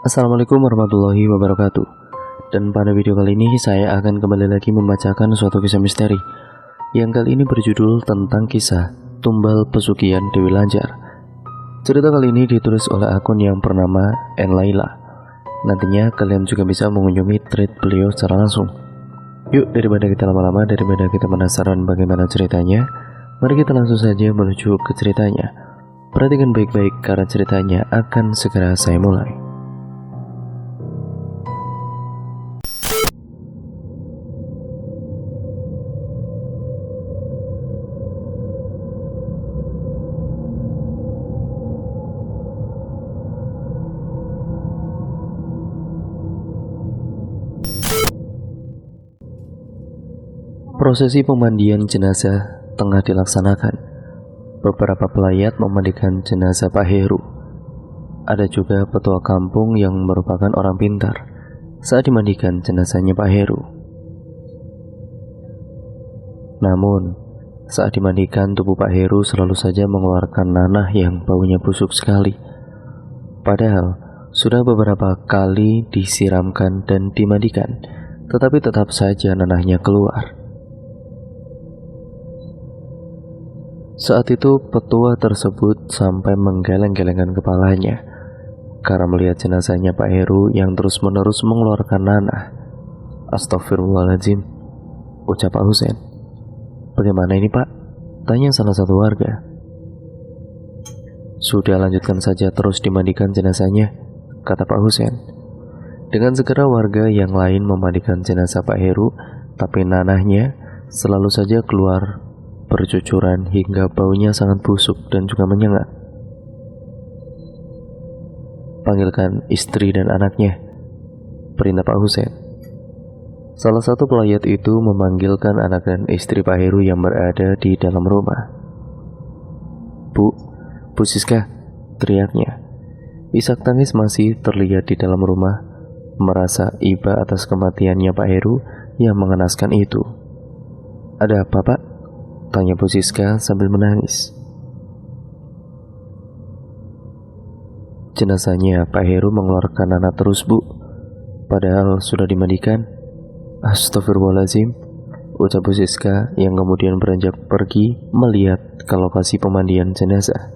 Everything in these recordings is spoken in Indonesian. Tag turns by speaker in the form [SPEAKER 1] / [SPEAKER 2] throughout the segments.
[SPEAKER 1] Assalamualaikum warahmatullahi wabarakatuh. Dan pada video kali ini saya akan kembali lagi membacakan suatu kisah misteri yang kali ini berjudul tentang kisah Tumbal Pesugihan Dewi Lanjar. Cerita kali ini ditulis oleh akun yang bernama Enlaila. Nantinya kalian juga bisa mengunjungi thread beliau secara langsung. Yuk, daripada kita lama-lama, daripada kita penasaran bagaimana ceritanya, mari kita langsung saja menuju ke ceritanya. Perhatikan baik-baik karena ceritanya akan segera saya mulai. Prosesi pemandian jenazah tengah dilaksanakan. Beberapa pelayat memandikan jenazah Pak Heru. Ada juga petua kampung yang merupakan orang pintar saat dimandikan jenazahnya Pak Heru. Namun, saat dimandikan tubuh Pak Heru selalu saja mengeluarkan nanah yang baunya busuk sekali. Padahal, sudah beberapa kali disiramkan dan dimandikan, tetapi tetap saja nanahnya keluar. Saat itu petua tersebut sampai menggeleng-gelengkan kepalanya karena melihat jenazahnya Pak Heru yang terus-menerus mengeluarkan nanah. Astagfirullahaladzim, ucap Pak Husen. Bagaimana ini Pak? Tanya salah satu warga. Sudah, lanjutkan saja terus dimandikan jenazahnya, kata Pak Husen. Dengan segera warga yang lain memandikan jenazah Pak Heru, tapi nanahnya selalu saja keluar bercucuran hingga baunya sangat busuk dan juga menyengat. Panggilkan istri dan anaknya, perintah Pak Husen. Salah satu pelayat itu memanggilkan anak dan istri Pak Heru yang berada di dalam rumah. Bu Siska, teriaknya. Isak tangis masih terlihat di dalam rumah, merasa iba atas kematiannya Pak Heru yang mengenaskan itu. Ada apa Pak? Tanya Bu Siska sambil menangis. Jenazahnya Pak Heru mengeluarkan nanah terus Bu, padahal sudah dimandikan. Astagfirullahaladzim, ucap Bu Siska yang kemudian beranjak pergi melihat ke lokasi pemandian jenazah.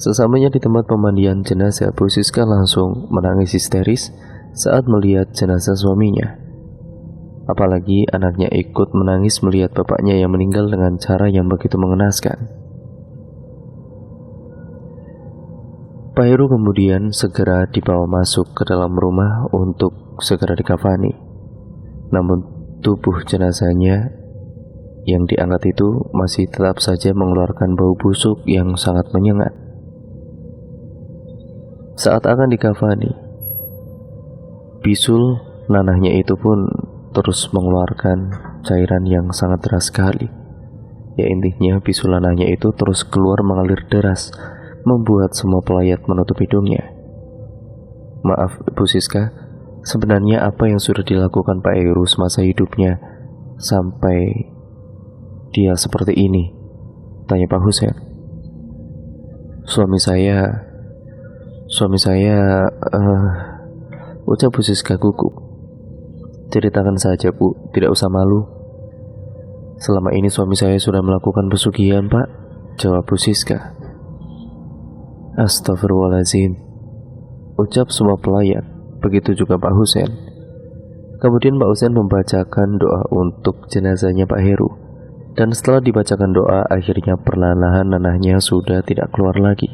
[SPEAKER 1] Sesamanya di tempat pemandian jenazah, Bu Siska langsung menangis histeris saat melihat jenazah suaminya. Apalagi anaknya ikut menangis melihat bapaknya yang meninggal dengan cara yang begitu mengenaskan. Pak Heru kemudian segera dibawa masuk ke dalam rumah untuk segera dikafani. Namun tubuh jenazahnya yang diangkat itu masih tetap saja mengeluarkan bau busuk yang sangat menyengat. Saat akan dikafani, bisul nanahnya itu pun terus mengeluarkan cairan yang sangat deras sekali. Ya intinya bisul nanahnya itu terus keluar mengalir deras, membuat semua pelayat menutup hidungnya. Maaf Bu Siska, sebenarnya apa yang sudah dilakukan Pak Heru semasa hidupnya sampai dia seperti ini? Tanya Pak Husen. Suami saya, ucap Bu Siska gugup. Ceritakan saja Bu, tidak usah malu. Selama ini suami saya sudah melakukan pesugihan Pak, jawab Bu Siska. Astagfirullahaladzim, ucap semua pelayat, begitu juga Pak Husen. Kemudian Pak Husen membacakan doa untuk jenazahnya Pak Heru. Dan setelah dibacakan doa, akhirnya perlahan-lahan nanahnya sudah tidak keluar lagi.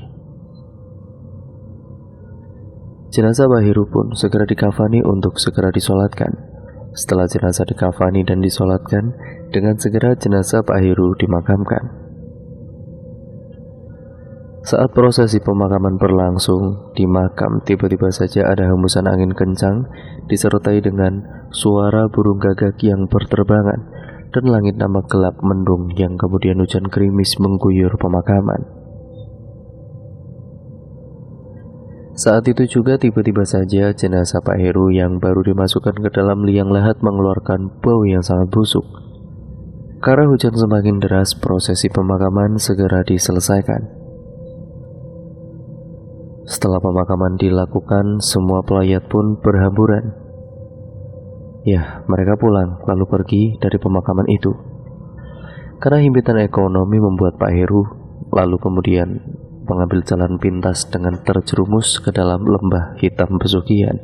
[SPEAKER 1] Jenazah Pak Heru pun segera dikafani untuk segera disolatkan. Setelah jenazah dikafani dan disolatkan, dengan segera jenazah Pak Heru dimakamkan. Saat prosesi pemakaman berlangsung di makam, tiba-tiba saja ada hembusan angin kencang disertai dengan suara burung gagak yang berterbangan dan langit nampak gelap mendung yang kemudian hujan gerimis mengguyur pemakaman. Saat itu juga tiba-tiba saja jenazah Pak Heru yang baru dimasukkan ke dalam liang lahat mengeluarkan bau yang sangat busuk. Karena hujan semakin deras, prosesi pemakaman segera diselesaikan. Setelah pemakaman dilakukan, semua pelayat pun berhamburan. Ya, mereka pulang lalu pergi dari pemakaman itu. Karena himpitan ekonomi membuat Pak Heru lalu kemudian mengambil jalan pintas dengan terjerumus ke dalam lembah hitam pesugihan.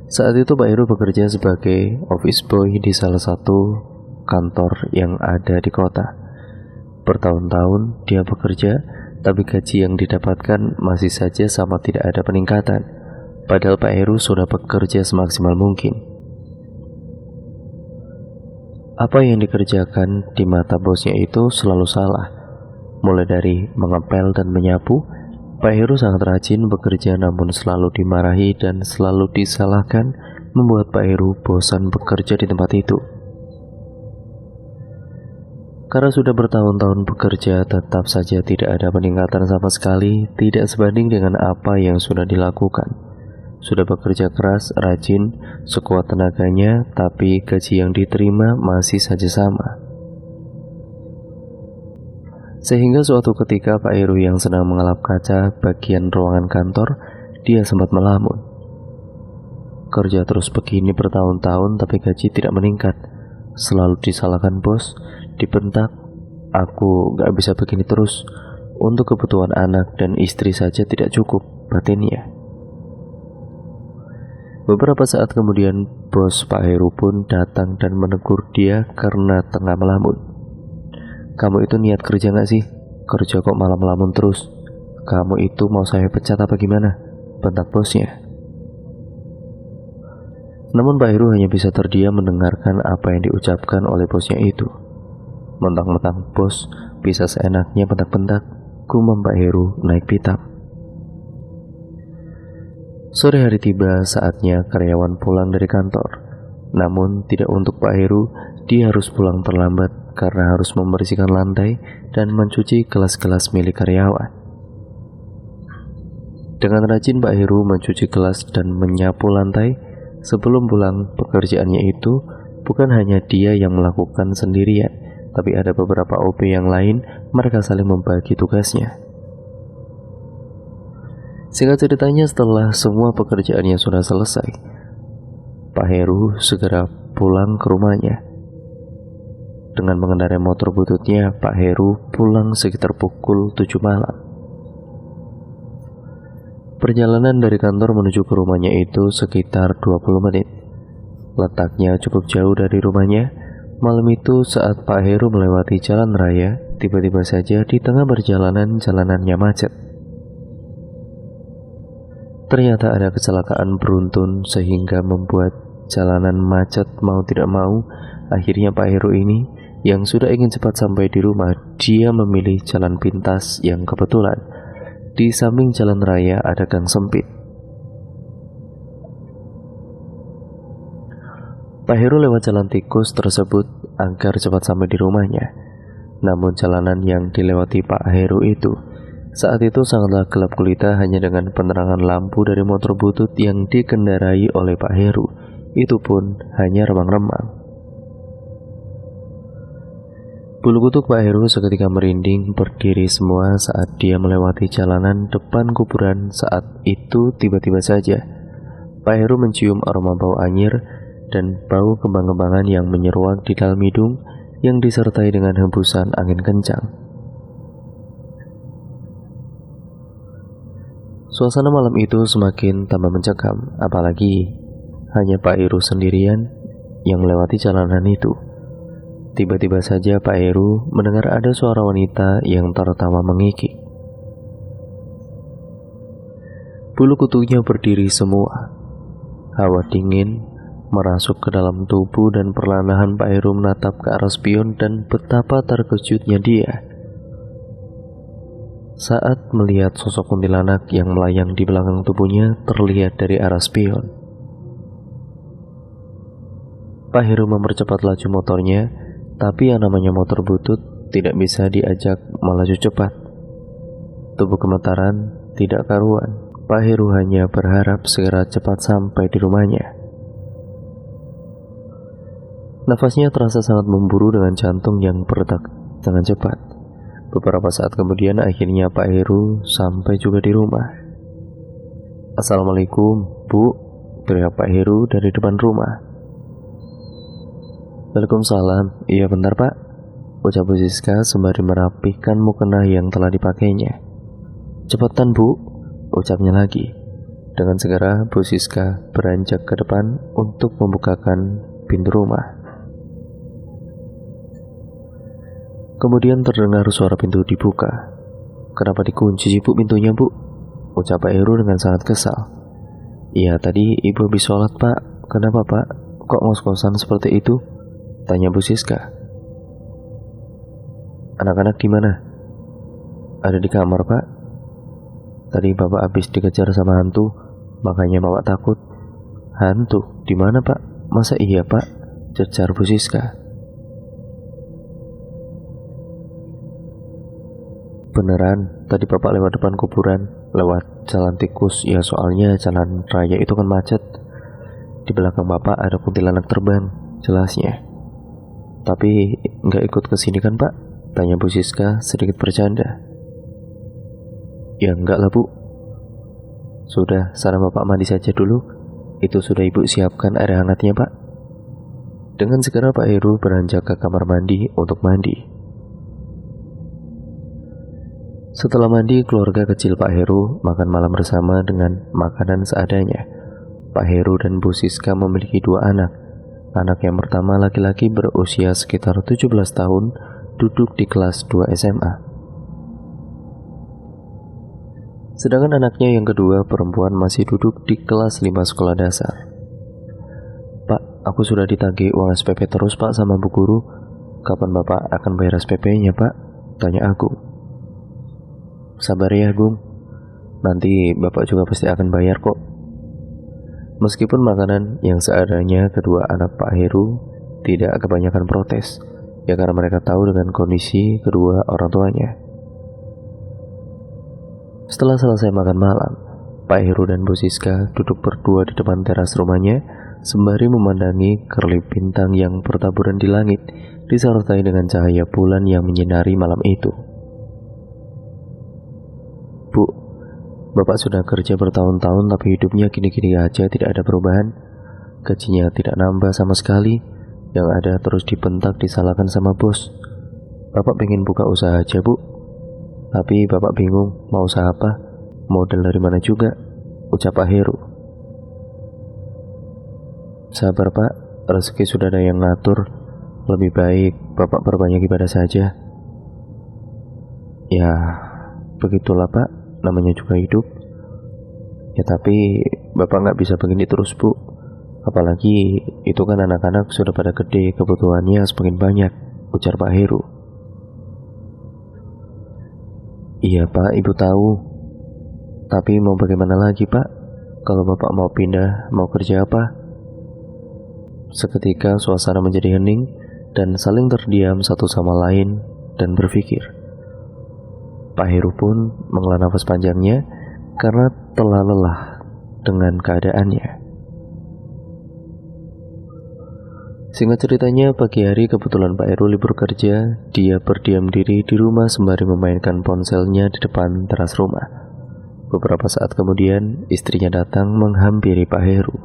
[SPEAKER 1] Saat itu Pak Heru bekerja sebagai office boy di salah satu kantor yang ada di kota. Bertahun-tahun dia bekerja, tapi gaji yang didapatkan masih saja sama tidak ada peningkatan. Padahal Pak Heru sudah bekerja semaksimal mungkin. Apa yang dikerjakan di mata bosnya itu selalu salah. Mulai dari mengepel dan menyapu, Pak Heru sangat rajin bekerja namun selalu dimarahi dan selalu disalahkan, membuat Pak Heru bosan bekerja di tempat itu. Karena sudah bertahun-tahun bekerja, tetap saja tidak ada peningkatan sama sekali, tidak sebanding dengan apa yang sudah dilakukan. Sudah bekerja keras, rajin, sekuat tenaganya, tapi gaji yang diterima masih saja sama. Sehingga suatu ketika Pak Heru yang sedang mengelap kaca bagian ruangan kantor, dia sempat melamun. Kerja terus begini bertahun-tahun tapi gaji tidak meningkat. Selalu disalahkan bos, dibentak. Aku gak bisa begini terus. Untuk kebutuhan anak dan istri saja tidak cukup, batinnya. Beberapa saat kemudian bos Pak Heru pun datang dan menegur dia karena tengah melamun. Kamu itu niat kerja gak sih? Kerja kok malah melamun terus. Kamu itu mau saya pecat apa gimana? Bentak bosnya. Namun Pak Heru hanya bisa terdiam mendengarkan apa yang diucapkan oleh bosnya itu. Mentang-mentang bos bisa seenaknya bentak-bentak, gumam Pak Heru naik pitam. Sore hari tiba, saatnya karyawan pulang dari kantor. Namun tidak untuk Pak Heru, dia harus pulang terlambat karena harus membersihkan lantai dan mencuci gelas-gelas milik karyawan. Dengan rajin Pak Heru mencuci gelas dan menyapu lantai. Sebelum pulang, pekerjaannya itu bukan hanya dia yang melakukan sendirian, tapi ada beberapa OP yang lain, mereka saling membagi tugasnya. Singkat ceritanya, setelah semua pekerjaannya sudah selesai, Pak Heru segera pulang ke rumahnya. Dengan mengendarai motor bututnya, Pak Heru pulang sekitar pukul 7 malam. Perjalanan dari kantor menuju ke rumahnya itu sekitar 20 menit. Letaknya cukup jauh dari rumahnya. Malam itu saat Pak Heru melewati jalan raya, tiba-tiba saja di tengah perjalanan jalanannya macet. Ternyata ada kecelakaan beruntun sehingga membuat jalanan macet mau tidak mau. Akhirnya Pak Heru ini yang sudah ingin cepat sampai di rumah, dia memilih jalan pintas yang kebetulan di samping jalan raya ada gang sempit. Pak Heru lewat jalan tikus tersebut agar cepat sampai di rumahnya. Namun jalanan yang dilewati Pak Heru itu saat itu sangatlah gelap gulita, hanya dengan penerangan lampu dari motor butut yang dikendarai oleh Pak Heru. Itu pun hanya remang-remang. Bulu kuduk Pak Heru seketika merinding berdiri semua saat dia melewati jalanan depan kuburan. Saat itu tiba-tiba saja Pak Heru mencium aroma bau anyir dan bau kembang-kembangan yang menyeruak di dalam hidung yang disertai dengan hembusan angin kencang. Suasana malam itu semakin tambah mencekam, apalagi hanya Pak Heru sendirian yang melewati jalanan itu. Tiba-tiba saja Pak Heru mendengar ada suara wanita yang tertawa mengikik. Bulu kuduknya berdiri semua. Hawa dingin merasuk ke dalam tubuh dan perlahan Pak Heru menatap ke arah spion dan betapa terkejutnya dia saat melihat sosok kuntilanak yang melayang di belakang tubuhnya terlihat dari arah spion. Pak Heru mempercepat laju motornya. Tapi yang namanya motor butut tidak bisa diajak melaju cepat. Tubuh gemetaran, tidak karuan. Pak Heru hanya berharap segera cepat sampai di rumahnya. Nafasnya terasa sangat memburu dengan jantung yang berdetak dengan cepat. Beberapa saat kemudian akhirnya Pak Heru sampai juga di rumah. "Assalamualaikum, Bu," teriak Pak Heru dari depan rumah. "Waalaikumsalam. Iya bentar Pak," ucap Bu Siska sembari merapihkan mukena yang telah dipakainya. "Cepetan Bu," ucapnya lagi. Dengan segera Bu Siska beranjak ke depan untuk membukakan pintu rumah. Kemudian terdengar suara pintu dibuka. "Kenapa dikunci sih Bu pintunya Bu?" ucap Pak Heru dengan sangat kesal. "Iya tadi Ibu habis sholat Pak. Kenapa Pak? Kok ngos-ngosan seperti itu?" tanya Bu Siska. "Anak-anak gimana?" "Ada di kamar Pak. Tadi Bapak habis dikejar sama hantu, makanya Bapak takut." "Hantu? Di mana Pak? Masa iya Pak?" cecar Bu Siska. "Beneran, tadi Bapak lewat depan kuburan, lewat jalan tikus, ya soalnya jalan raya itu kan macet. Di belakang Bapak ada kuntilanak terbang," jelasnya. "Tapi nggak ikut ke sini kan Pak?" tanya Bu Siska sedikit bercanda. "Ya enggak lah Bu. Sudah, sana Bapak mandi saja dulu. Itu sudah Ibu siapkan air hangatnya Pak." Dengan segera Pak Heru beranjak ke kamar mandi untuk mandi. Setelah mandi, keluarga kecil Pak Heru makan malam bersama dengan makanan seadanya. Pak Heru dan Bu Siska memiliki 2 anak. Anak yang pertama laki-laki berusia sekitar 17 tahun, duduk di kelas 2 SMA. Sedangkan anaknya yang kedua perempuan masih duduk di kelas 5 sekolah dasar. "Pak, aku sudah ditagih uang SPP terus Pak sama Bu Guru. Kapan Bapak akan bayar SPP-nya Pak?" tanya Agung. "Sabar ya Agung, nanti Bapak juga pasti akan bayar kok." Meskipun makanan yang seadanya, kedua anak Pak Heru tidak kebanyakan protes, ya karena mereka tahu dengan kondisi kedua orang tuanya. Setelah selesai makan malam, Pak Heru dan Bu Siska duduk berdua di depan teras rumahnya sembari memandangi kerlip bintang yang bertaburan di langit, disertai dengan cahaya bulan yang menyinari malam itu. "Bu, Bapak sudah kerja bertahun-tahun tapi hidupnya gini-gini aja, tidak ada perubahan. Gajinya tidak nambah sama sekali, yang ada terus dibentak, disalahkan sama bos. Bapak pengen buka usaha aja Bu, tapi Bapak bingung mau usaha apa, modal dari mana juga," ucap Pak Heru. "Sabar Pak, rezeki sudah ada yang ngatur. Lebih baik Bapak perbanyak ibadah saja." "Ya, begitulah Pak, namanya juga hidup. Ya tapi Bapak nggak bisa begini terus Bu. Apalagi itu kan anak-anak sudah pada gede, kebutuhannya semakin banyak," ujar Pak Heru. "Iya Pak, Ibu tahu. Tapi mau bagaimana lagi Pak? Kalau Bapak mau pindah, mau kerja apa?" Seketika suasana menjadi hening dan saling terdiam satu sama lain dan berpikir. Pak Heru pun menghela nafas panjangnya karena telah lelah dengan keadaannya. Singkat ceritanya, pagi hari kebetulan Pak Heru libur kerja. Dia berdiam diri di rumah sembari memainkan ponselnya di depan teras rumah. Beberapa saat kemudian, istrinya datang menghampiri Pak Heru.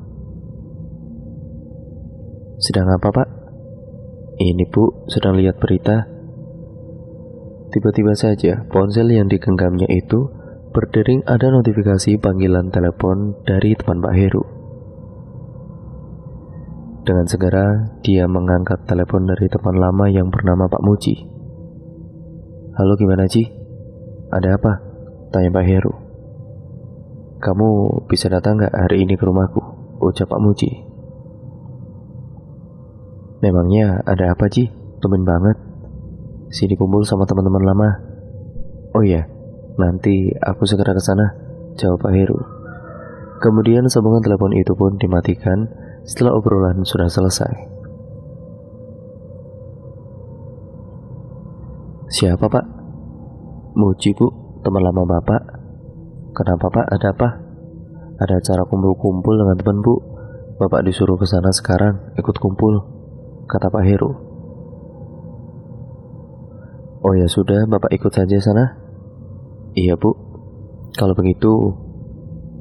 [SPEAKER 1] "Sedang apa Pak?" "Ini Bu, sedang lihat berita." Tiba-tiba saja ponsel yang digenggamnya itu berdering ada notifikasi panggilan telepon dari teman Pak Heru. Dengan segera dia mengangkat telepon dari teman lama yang bernama Pak Muji. "Halo, gimana Ci? Ada apa?" tanya Pak Heru. "Kamu bisa datang gak hari ini ke rumahku?" ucap Pak Muji. "Memangnya ada apa Ci? Tumben banget. Sini kumpul sama teman-teman lama." "Oh iya, nanti aku segera ke sana," jawab Pak Heru. Kemudian sambungan telepon itu pun dimatikan setelah obrolan sudah selesai. "Siapa Pak?" "Muji Bu, teman lama Bapak." "Kenapa Pak, ada apa?" "Ada acara kumpul-kumpul dengan teman Bu. Bapak disuruh ke sana sekarang, ikut kumpul," kata Pak Heru. Oh ya sudah, Bapak ikut saja sana. Iya Bu, kalau begitu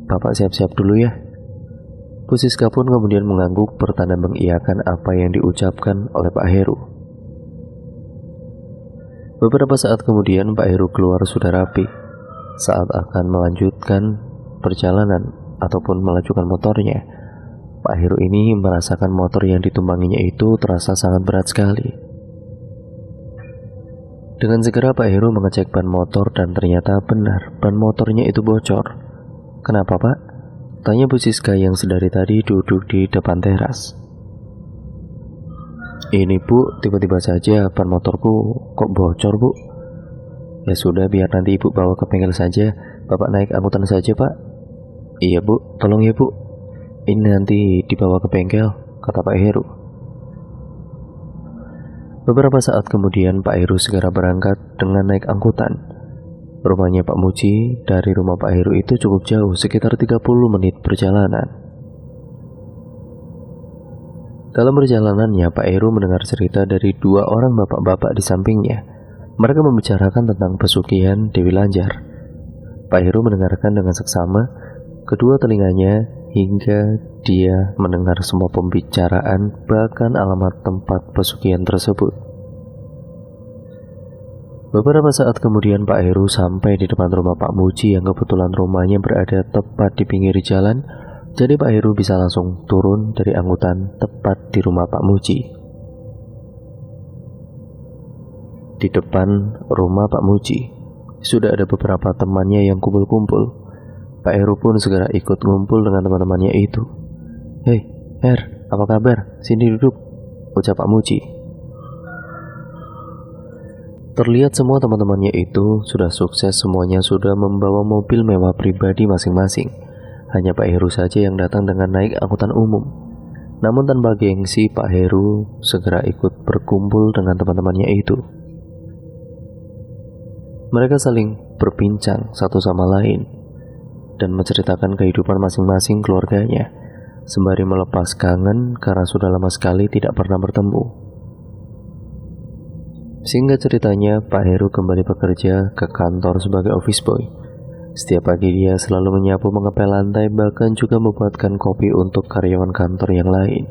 [SPEAKER 1] Bapak siap-siap dulu ya. Bu Siska pun kemudian mengangguk bertanda mengiyakan apa yang diucapkan oleh Pak Heru. Beberapa saat kemudian Pak Heru keluar sudah rapi. Saat akan melanjutkan perjalanan ataupun melajukan motornya, Pak Heru ini merasakan motor yang ditumpanginya itu terasa sangat berat sekali. Dengan segera Pak Heru mengecek ban motor dan ternyata benar ban motornya itu bocor. Kenapa Pak? Tanya Bu Siska yang sedari tadi duduk di depan teras. Ini Bu, tiba-tiba saja ban motorku kok bocor Bu. Ya sudah, biar nanti Ibu bawa ke bengkel saja. Bapak naik angkutan saja Pak. Iya Bu, tolong ya Bu. Ini nanti dibawa ke bengkel, kata Pak Heru. Beberapa saat kemudian Pak Heru segera berangkat dengan naik angkutan. Rumahnya Pak Muji dari rumah Pak Heru itu cukup jauh, sekitar 30 menit perjalanan. Dalam perjalanannya, Pak Heru mendengar cerita dari dua orang bapak-bapak di sampingnya. Mereka membicarakan tentang pesugihan Dewi Lanjar. Pak Heru mendengarkan dengan seksama kedua telinganya hingga dia mendengar semua pembicaraan, bahkan alamat tempat pesugihan tersebut. Beberapa saat kemudian Pak Heru sampai di depan rumah Pak Muji yang kebetulan rumahnya berada tepat di pinggir jalan. Jadi Pak Heru bisa langsung turun dari angkutan tepat di rumah Pak Muji. Di depan rumah Pak Muji sudah ada beberapa temannya yang kumpul-kumpul. Pak Heru pun segera ikut ngumpul dengan teman-temannya itu. Hei, Her, apa kabar? Sini duduk, ucap Pak Muji. Terlihat semua teman-temannya itu sudah sukses, semuanya sudah membawa mobil mewah pribadi masing-masing. Hanya Pak Heru saja yang datang dengan naik angkutan umum. Namun tanpa gengsi, Pak Heru segera ikut berkumpul dengan teman-temannya itu. Mereka saling berbincang satu sama lain dan menceritakan kehidupan masing-masing keluarganya, sembari melepas kangen karena sudah lama sekali tidak pernah bertemu. Singkat ceritanya, Pak Heru kembali bekerja ke kantor sebagai office boy. Setiap pagi dia selalu menyapu, mengepel lantai, bahkan juga membuatkan kopi untuk karyawan kantor yang lain.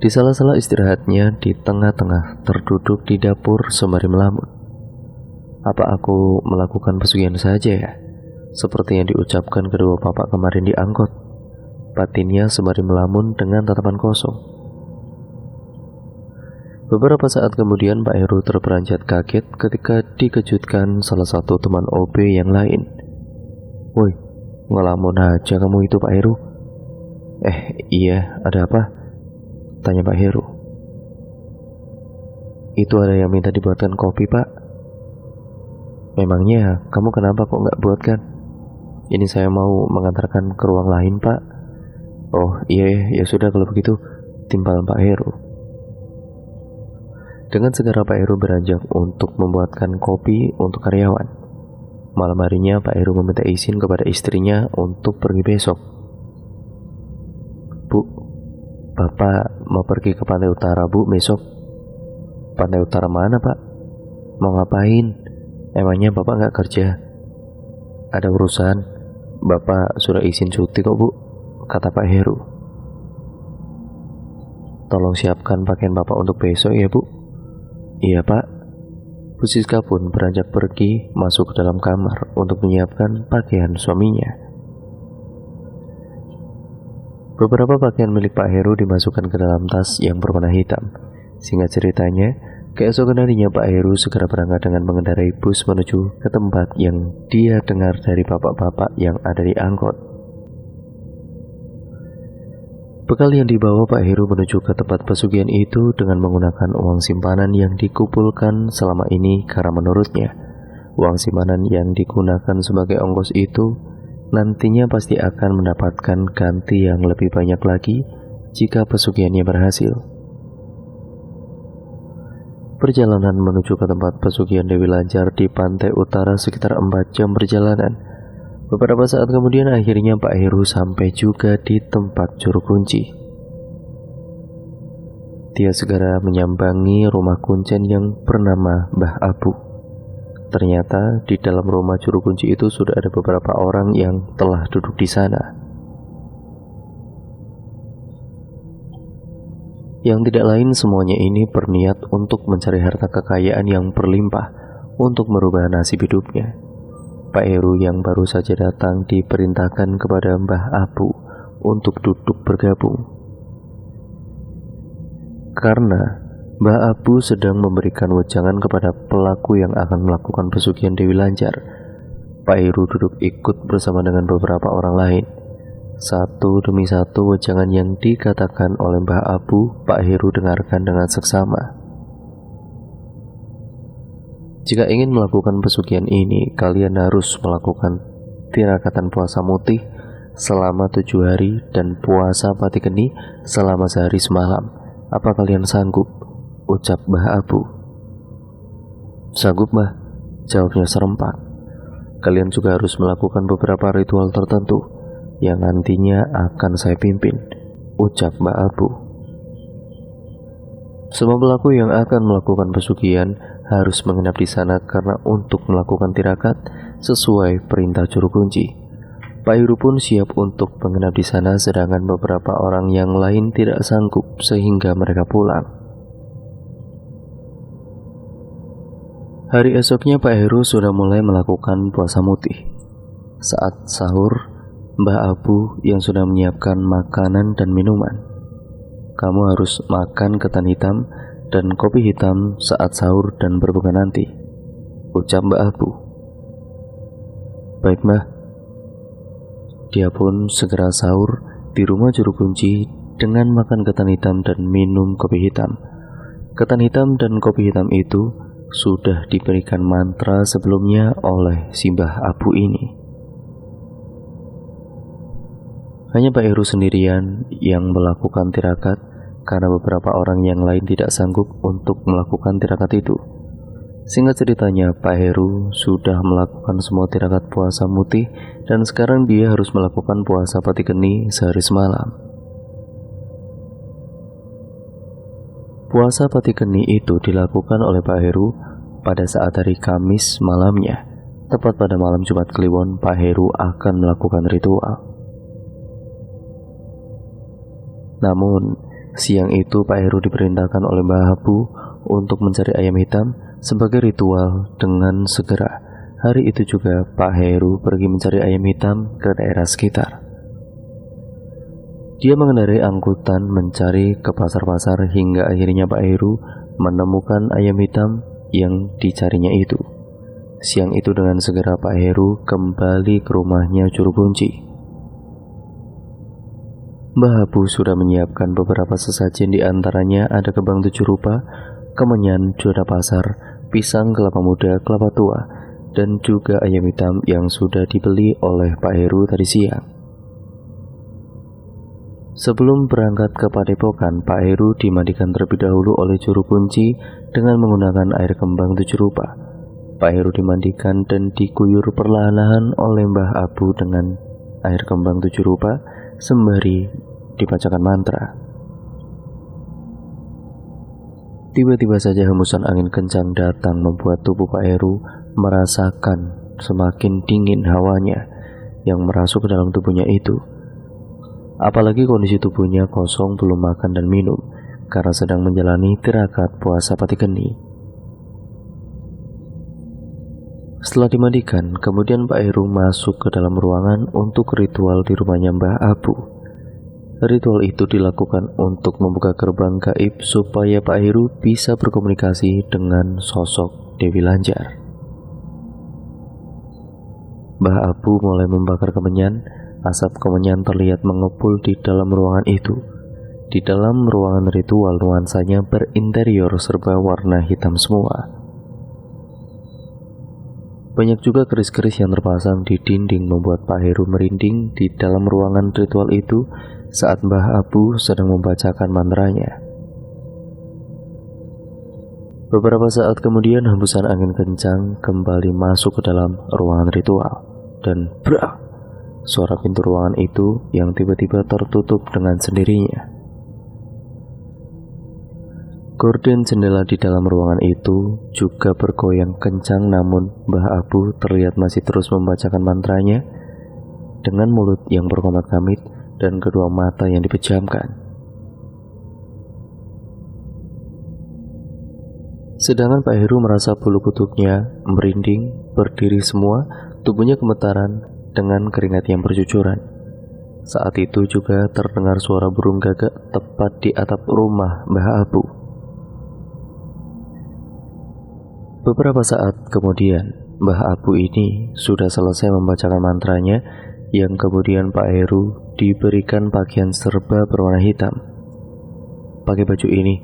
[SPEAKER 1] Di sela-sela istirahatnya, di tengah-tengah terduduk di dapur sembari melamun. Apa aku melakukan pesugihan saja ya? Seperti yang diucapkan kedua bapak kemarin di angkot. Batinnya sembari melamun dengan tatapan kosong. Beberapa saat kemudian Pak Heru terperanjat kaget ketika dikejutkan salah satu teman OB yang lain. Woi, ngelamun aja kamu itu Pak Heru. Iya, ada apa? Tanya Pak Heru. Itu ada yang minta dibuatkan kopi Pak. Memangnya kamu kenapa kok nggak buatkan? Ini saya mau mengantarkan ke ruang lain Pak. Oh iya, ya sudah kalau begitu, timpal Pak Heru. Dengan segera Pak Heru beranjak untuk membuatkan kopi untuk karyawan. Malam harinya Pak Heru meminta izin kepada istrinya untuk pergi besok. Bu, Bapak mau pergi ke Pantai Utara Bu besok. Pantai Utara mana Pak? Mau ngapain? Emangnya Bapak nggak kerja? Ada urusan. Bapak sudah izin cuti kok Bu, kata Pak Heru. Tolong siapkan pakaian Bapak untuk besok ya Bu. Iya Pak. Bu Siska pun beranjak pergi masuk ke dalam kamar untuk menyiapkan pakaian suaminya. Beberapa pakaian milik Pak Heru dimasukkan ke dalam tas yang berwarna hitam. Singkat ceritanya, keesokan harinya Pak Heru segera berangkat dengan mengendarai bus menuju ke tempat yang dia dengar dari bapak-bapak yang ada di angkot. Bekal yang dibawa Pak Heru menuju ke tempat pesugihan itu dengan menggunakan uang simpanan yang dikumpulkan selama ini, karena menurutnya uang simpanan yang digunakan sebagai ongkos itu nantinya pasti akan mendapatkan ganti yang lebih banyak lagi jika pesugihannya berhasil. Perjalanan menuju ke tempat pesugihan Dewi Lanjar di Pantai Utara sekitar 4 jam perjalanan. Beberapa saat kemudian akhirnya Pak Heru sampai juga di tempat juru kunci. dia segera menyambangi rumah kuncen yang bernama Mbah Abu. Ternyata di dalam rumah juru kunci itu sudah ada beberapa orang yang telah duduk di sana. Yang tidak lain semuanya ini berniat untuk mencari harta kekayaan yang berlimpah untuk merubah nasib hidupnya. Pak Heru yang baru saja datang diperintahkan kepada Mbah Abu untuk duduk bergabung. Karena Mbah Abu sedang memberikan wejangan kepada pelaku yang akan melakukan pesugihan Dewi Lanjar, Pak Heru duduk ikut bersama dengan beberapa orang lain. Satu demi satu wejangan yang dikatakan oleh Mbah Abu, Pak Heru dengarkan dengan seksama. Jika ingin melakukan pesugihan ini, kalian harus melakukan tirakatan puasa mutih selama 7 hari dan puasa pati geni selama sehari semalam. Apa kalian sanggup? Ucap Mbah Abu. Sanggup, Mbah, jawabnya serempak. Kalian juga harus melakukan beberapa ritual tertentu yang nantinya akan saya pimpin, ucap Mbah Abu. Semua pelaku yang akan melakukan pesugihan harus menginap di sana karena untuk melakukan tirakat sesuai perintah juru kunci. Pak Heru pun siap untuk menginap di sana, sedangkan beberapa orang yang lain tidak sanggup sehingga mereka pulang. Hari esoknya Pak Heru sudah mulai melakukan puasa mutih. Saat sahur, Mbah Abu yang sudah menyiapkan makanan dan minuman. Kamu harus makan ketan hitam dan kopi hitam saat sahur dan berbuka nanti, ucap Mbah Abu. Baik, Mbah. Dia pun segera sahur di rumah juru kunci dengan makan ketan hitam dan minum kopi hitam. Ketan hitam dan kopi hitam itu sudah diberikan mantra sebelumnya oleh si Mbah Abu ini. Hanya Pak Heru sendirian yang melakukan tirakat karena beberapa orang yang lain tidak sanggup untuk melakukan tirakat itu. Singkat ceritanya, Pak Heru sudah melakukan semua tirakat puasa mutih dan sekarang dia harus melakukan puasa pati geni sehari semalam. Puasa pati geni itu dilakukan oleh Pak Heru pada saat hari Kamis malamnya. Tepat pada malam Jumat Kliwon, Pak Heru akan melakukan ritual. Namun, siang itu Pak Heru diperintahkan oleh Mbah Abu untuk mencari ayam hitam sebagai ritual dengan segera. Hari itu juga Pak Heru pergi mencari ayam hitam ke daerah sekitar. Dia mengendarai angkutan mencari ke pasar-pasar hingga akhirnya Pak Heru menemukan ayam hitam yang dicarinya itu. Siang itu dengan segera Pak Heru kembali ke rumahnya juru kunci. Mbah Abu sudah menyiapkan beberapa sesajen, di antaranya ada kembang 7 rupa, kemenyan, jodoh pasar, pisang, kelapa muda, kelapa tua, dan juga ayam hitam yang sudah dibeli oleh Pak Heru tadi siang. Sebelum berangkat ke Padepokan, Pak Heru dimandikan terlebih dahulu oleh juru kunci dengan menggunakan air kembang 7 rupa. Pak Heru dimandikan dan diguyur perlahan-lahan oleh Mbah Abu dengan air kembang 7 rupa sembari dibacakan mantra. Tiba-tiba saja hembusan angin kencang datang membuat tubuh Pak Heru merasakan semakin dingin hawanya yang merasuk ke dalam tubuhnya itu. Apalagi kondisi tubuhnya kosong, belum makan dan minum karena sedang menjalani tirakat puasa pati geni. Setelah dimandikan, kemudian Pak Heru masuk ke dalam ruangan untuk ritual di rumahnya Mbah Abu. Ritual itu dilakukan untuk membuka gerbang gaib supaya Pak Heru bisa berkomunikasi dengan sosok Dewi Lanjar. Mbah Abu mulai membakar kemenyan. Asap kemenyan terlihat mengepul di dalam ruangan itu. Di dalam ruangan ritual, nuansanya berinterior serba warna hitam semua. Banyak juga keris-keris yang terpasang di dinding membuat Pak Heru merinding di dalam ruangan ritual itu saat Mbah Abu sedang membacakan mantranya. Beberapa saat kemudian hembusan angin kencang kembali masuk ke dalam ruangan ritual dan brak, suara pintu ruangan itu yang tiba-tiba tertutup dengan sendirinya. Gorden jendela di dalam ruangan itu juga bergoyang kencang, namun Mbah Abu terlihat masih terus membacakan mantranya dengan mulut yang berkomat-kamit dan kedua mata yang dipejamkan. Sedangkan Pak Heru merasa bulu kuduknya merinding, berdiri semua, tubuhnya gemetaran dengan keringat yang bercucuran. Saat itu juga terdengar suara burung gagak tepat di atap rumah Mbah Abu. Beberapa saat kemudian, Mbah Abu ini sudah selesai membacakan mantranya, yang kemudian Pak Heru diberikan pakaian serba berwarna hitam. Pakai baju ini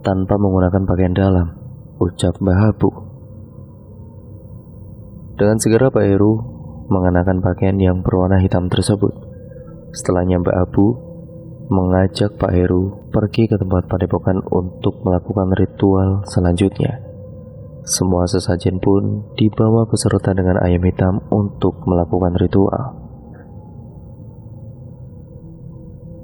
[SPEAKER 1] tanpa menggunakan pakaian dalam, ucap Mbah Abu. Dengan segera Pak Heru mengenakan pakaian yang berwarna hitam tersebut. Setelahnya Mbah Abu mengajak Pak Heru pergi ke tempat padepokan untuk melakukan ritual selanjutnya. Semua sesajen pun dibawa beserta dengan ayam hitam untuk melakukan ritual.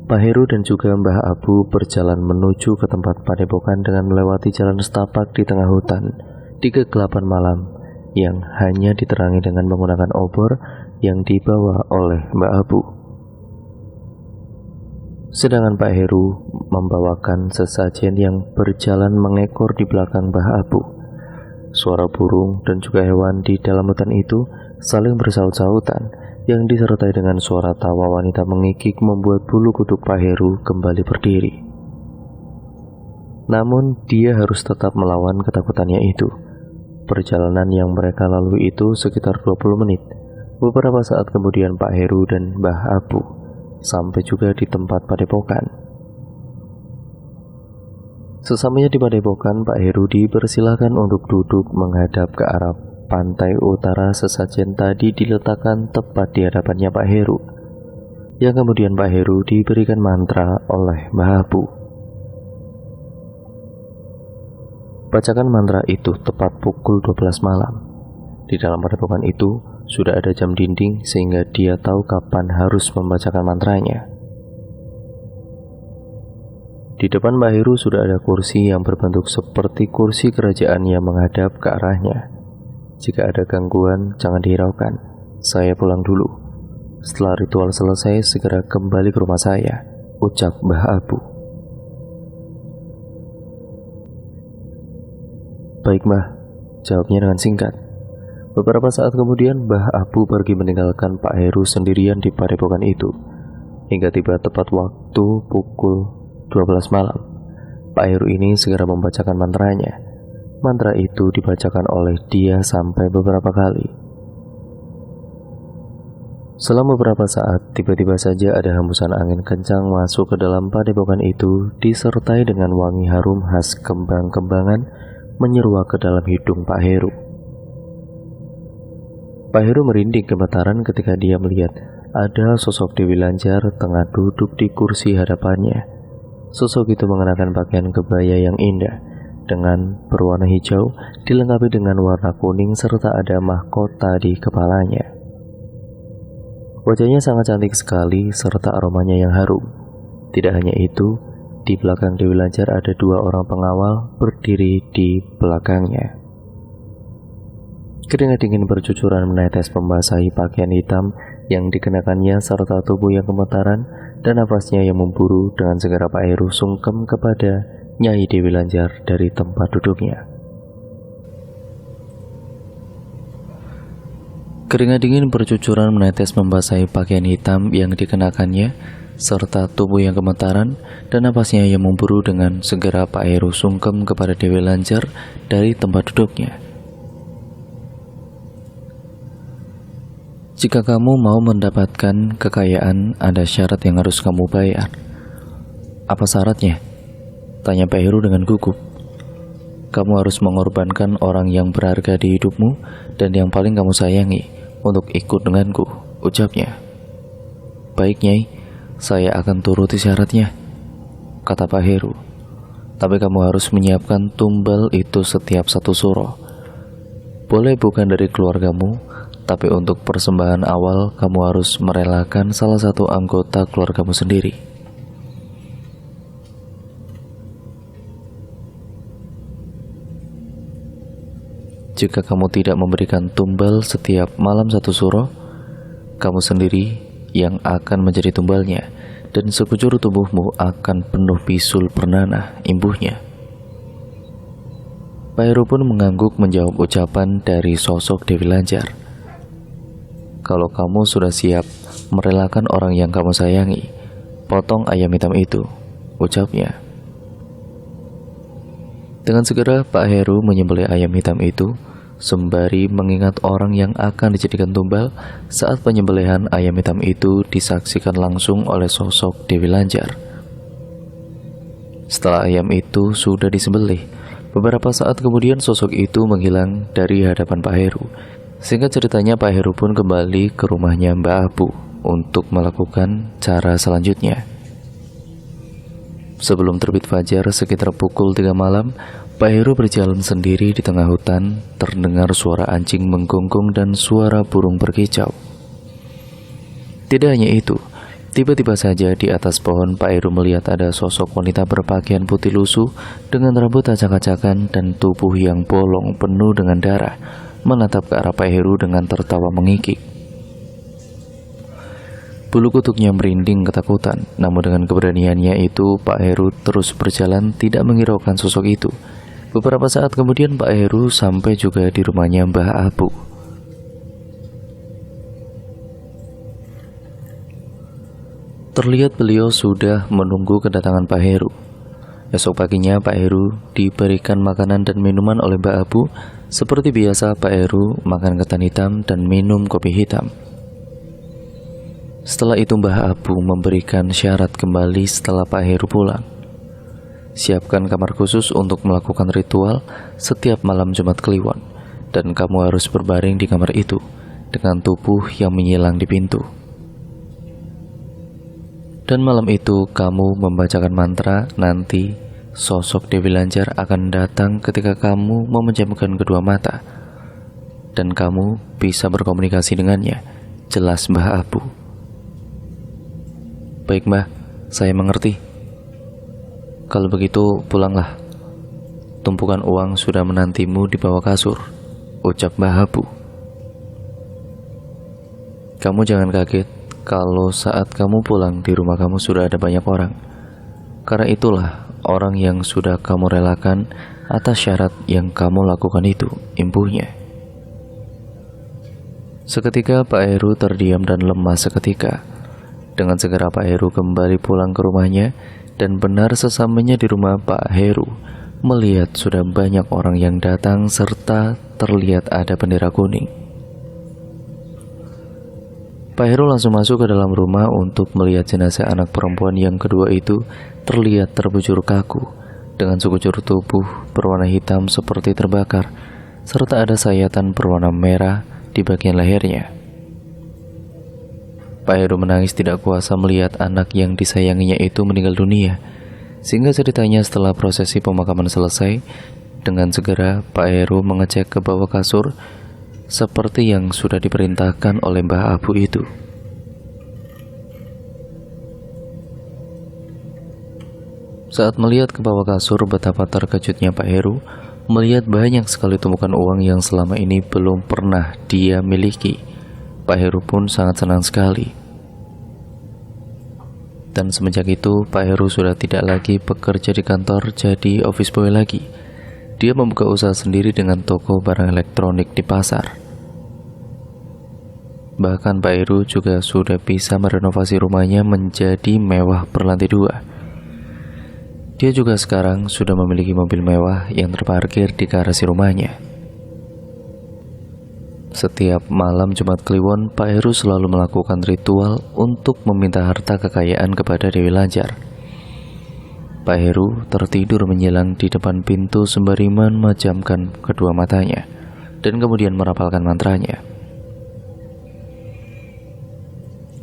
[SPEAKER 1] Pak Heru dan juga Mbah Abu berjalan menuju ke tempat padepokan dengan melewati jalan setapak di tengah hutan di kegelapan malam yang hanya diterangi dengan menggunakan obor yang dibawa oleh Mbah Abu. Sedangkan Pak Heru membawakan sesajen yang berjalan mengekor di belakang Mbah Abu. Suara burung dan juga hewan di dalam hutan itu saling bersaut-sautan, yang disertai dengan suara tawa wanita mengikik membuat bulu kuduk Pak Heru kembali berdiri. Namun dia harus tetap melawan ketakutannya itu. Perjalanan yang mereka lalui itu sekitar 20 menit. Beberapa saat kemudian Pak Heru dan Mbah Abu sampai juga di tempat padepokan. Sesamanya di padepokan, Pak Heru dipersilahkan untuk duduk menghadap ke arah pantai utara. Sesajen tadi diletakkan tepat di hadapannya Pak Heru, yang kemudian Pak Heru diberikan mantra oleh Mbah Abu. Bacakan mantra itu tepat pukul 12 malam. Di dalam padepokan itu sudah ada jam dinding sehingga dia tahu kapan harus membacakan mantranya. Di depan Mbah Heru sudah ada kursi yang berbentuk seperti kursi kerajaan yang menghadap ke arahnya. Jika ada gangguan, jangan dihiraukan. Saya pulang dulu. Setelah ritual selesai, segera kembali ke rumah saya, ucap Mbah Abu. Baik Mbah, jawabnya dengan singkat. Beberapa saat kemudian Mbah Abu pergi meninggalkan Pak Heru sendirian di padepokan itu. Hingga tiba tepat waktu pukul 12 malam, Pak Heru ini segera membacakan mantranya. Mantra itu dibacakan oleh dia sampai beberapa kali. Selama beberapa saat, tiba-tiba saja ada hembusan angin kencang masuk ke dalam padepokan itu, disertai dengan wangi harum khas kembang-kembangan menyeruak ke dalam hidung Pak Heru. Pak Heru merinding gemetaran ketika dia melihat ada sosok Dewi Lanjar tengah duduk di kursi hadapannya. Sosok itu mengenakan pakaian kebaya yang indah dengan berwarna hijau, dilengkapi dengan warna kuning serta ada mahkota di kepalanya. Wajahnya sangat cantik sekali serta aromanya yang harum. Tidak hanya itu, di belakang Dewi Lanjar ada 2 orang pengawal berdiri di belakangnya. Keringat dingin bercucuran menetes membasahi pakaian hitam yang dikenakannya serta tubuh yang gemetaran dan nafasnya yang memburu. Dengan segera Pak Heru sungkem kepada Nyai Dewi Lanjar dari tempat duduknya. Keringat dingin bercucuran menetes membasahi pakaian hitam yang dikenakannya serta tubuh yang gemetaran dan nafasnya yang memburu. Dengan segera Pak Heru sungkem kepada Dewi Lanjar dari tempat duduknya. Jika kamu mau mendapatkan kekayaan, ada syarat yang harus kamu bayar. Apa syaratnya? Tanya Pak Heru dengan gugup. Kamu harus mengorbankan orang yang berharga di hidupmu dan yang paling kamu sayangi untuk ikut denganku, ucapnya. Baik Nyai, saya akan turuti syaratnya, kata Pak Heru. Tapi kamu harus menyiapkan tumbal itu setiap 1 suro. Boleh bukan dari keluargamu, tapi untuk persembahan awal kamu harus merelakan salah satu anggota keluargamu sendiri. jika kamu tidak memberikan tumbal setiap malam 1 suro, kamu sendiri yang akan menjadi tumbalnya, dan sekujur tubuhmu akan penuh bisul bernanah imbuhnya. Pak Heru pun mengangguk menjawab ucapan dari sosok Dewi Lanjar. Kalau kamu sudah siap merelakan orang yang kamu sayangi, potong ayam hitam itu, ucapnya. Dengan segera Pak Heru menyembelih ayam hitam itu, sembari mengingat orang yang akan dijadikan tumbal saat penyembelihan ayam hitam itu disaksikan langsung oleh sosok Dewi Lanjar. Setelah ayam itu sudah disembelih, beberapa saat kemudian sosok itu menghilang dari hadapan Pak Heru. Singkat ceritanya, Pak Heru pun kembali ke rumahnya Mbak Abu untuk melakukan cara selanjutnya. Sebelum terbit fajar sekitar pukul 3 malam, Pak Heru berjalan sendiri di tengah hutan. Terdengar suara anjing menggonggong dan suara burung berkicau. Tidak hanya itu, tiba-tiba saja di atas pohon Pak Heru melihat ada sosok wanita berpakaian putih lusuh dengan rambut acak-acakan dan tubuh yang bolong penuh dengan darah, menatap ke arah Pak Heru dengan tertawa mengikik. Bulu kuduknya merinding ketakutan, namun dengan keberaniannya itu Pak Heru terus berjalan tidak menghiraukan sosok itu. Beberapa saat kemudian Pak Heru sampai juga di rumahnya Mbah Abu. Terlihat beliau sudah menunggu kedatangan Pak Heru. Esok paginya Pak Heru diberikan makanan dan minuman oleh Mbah Abu. Seperti biasa Pak Heru makan ketan hitam dan minum kopi hitam. Setelah itu Mbah Abu memberikan syarat kembali setelah Pak Heru pulang. Siapkan kamar khusus untuk melakukan ritual setiap malam Jumat Kliwon, dan kamu harus berbaring di kamar itu dengan tubuh yang menyilang di pintu. Dan malam itu kamu membacakan mantra, nanti sosok Dewi Lanjar akan datang ketika kamu memejamkan kedua mata, dan kamu bisa berkomunikasi dengannya, jelas Mbah Abu. Baik Mbah, saya mengerti. Kalau begitu pulanglah. Tumpukan uang sudah menantimu di bawah kasur, ucap Mbah Abu. Kamu jangan kaget kalau saat kamu pulang di rumah kamu sudah ada banyak orang. Karena itulah orang yang sudah kamu relakan atas syarat yang kamu lakukan itu, imbuhnya. Seketika Pak Heru terdiam dan lemas seketika. Dengan segera Pak Heru kembali pulang ke rumahnya, dan benar sesamanya di rumah Pak Heru melihat sudah banyak orang yang datang serta terlihat ada bendera kuning. Pak Heru langsung masuk ke dalam rumah untuk melihat jenazah anak perempuan yang kedua itu terlihat terbujur kaku dengan sekujur tubuh berwarna hitam seperti terbakar, serta ada sayatan berwarna merah di bagian lehernya. Pak Heru menangis tidak kuasa melihat anak yang disayanginya itu meninggal dunia. Sehingga ceritanya setelah prosesi pemakaman selesai, dengan segera Pak Heru mengecek ke bawah kasur seperti yang sudah diperintahkan oleh Mbah Abu itu. Saat melihat ke bawah kasur, betapa terkejutnya Pak Heru melihat banyak sekali tumpukan uang yang selama ini belum pernah dia miliki. Pak Heru pun sangat senang sekali. Dan semenjak itu Pak Heru sudah tidak lagi bekerja di kantor jadi office boy lagi. Dia membuka usaha sendiri dengan toko barang elektronik di pasar. Bahkan Pak Heru juga sudah bisa merenovasi rumahnya menjadi mewah berlantai 2. Dia juga sekarang sudah memiliki mobil mewah yang terparkir di garasi rumahnya. Setiap malam Jumat Kliwon, Pak Heru selalu melakukan ritual untuk meminta harta kekayaan kepada Dewi Lanjar. Pak Heru tertidur menyilang di depan pintu sembari memejamkan kedua matanya dan kemudian merapalkan mantranya.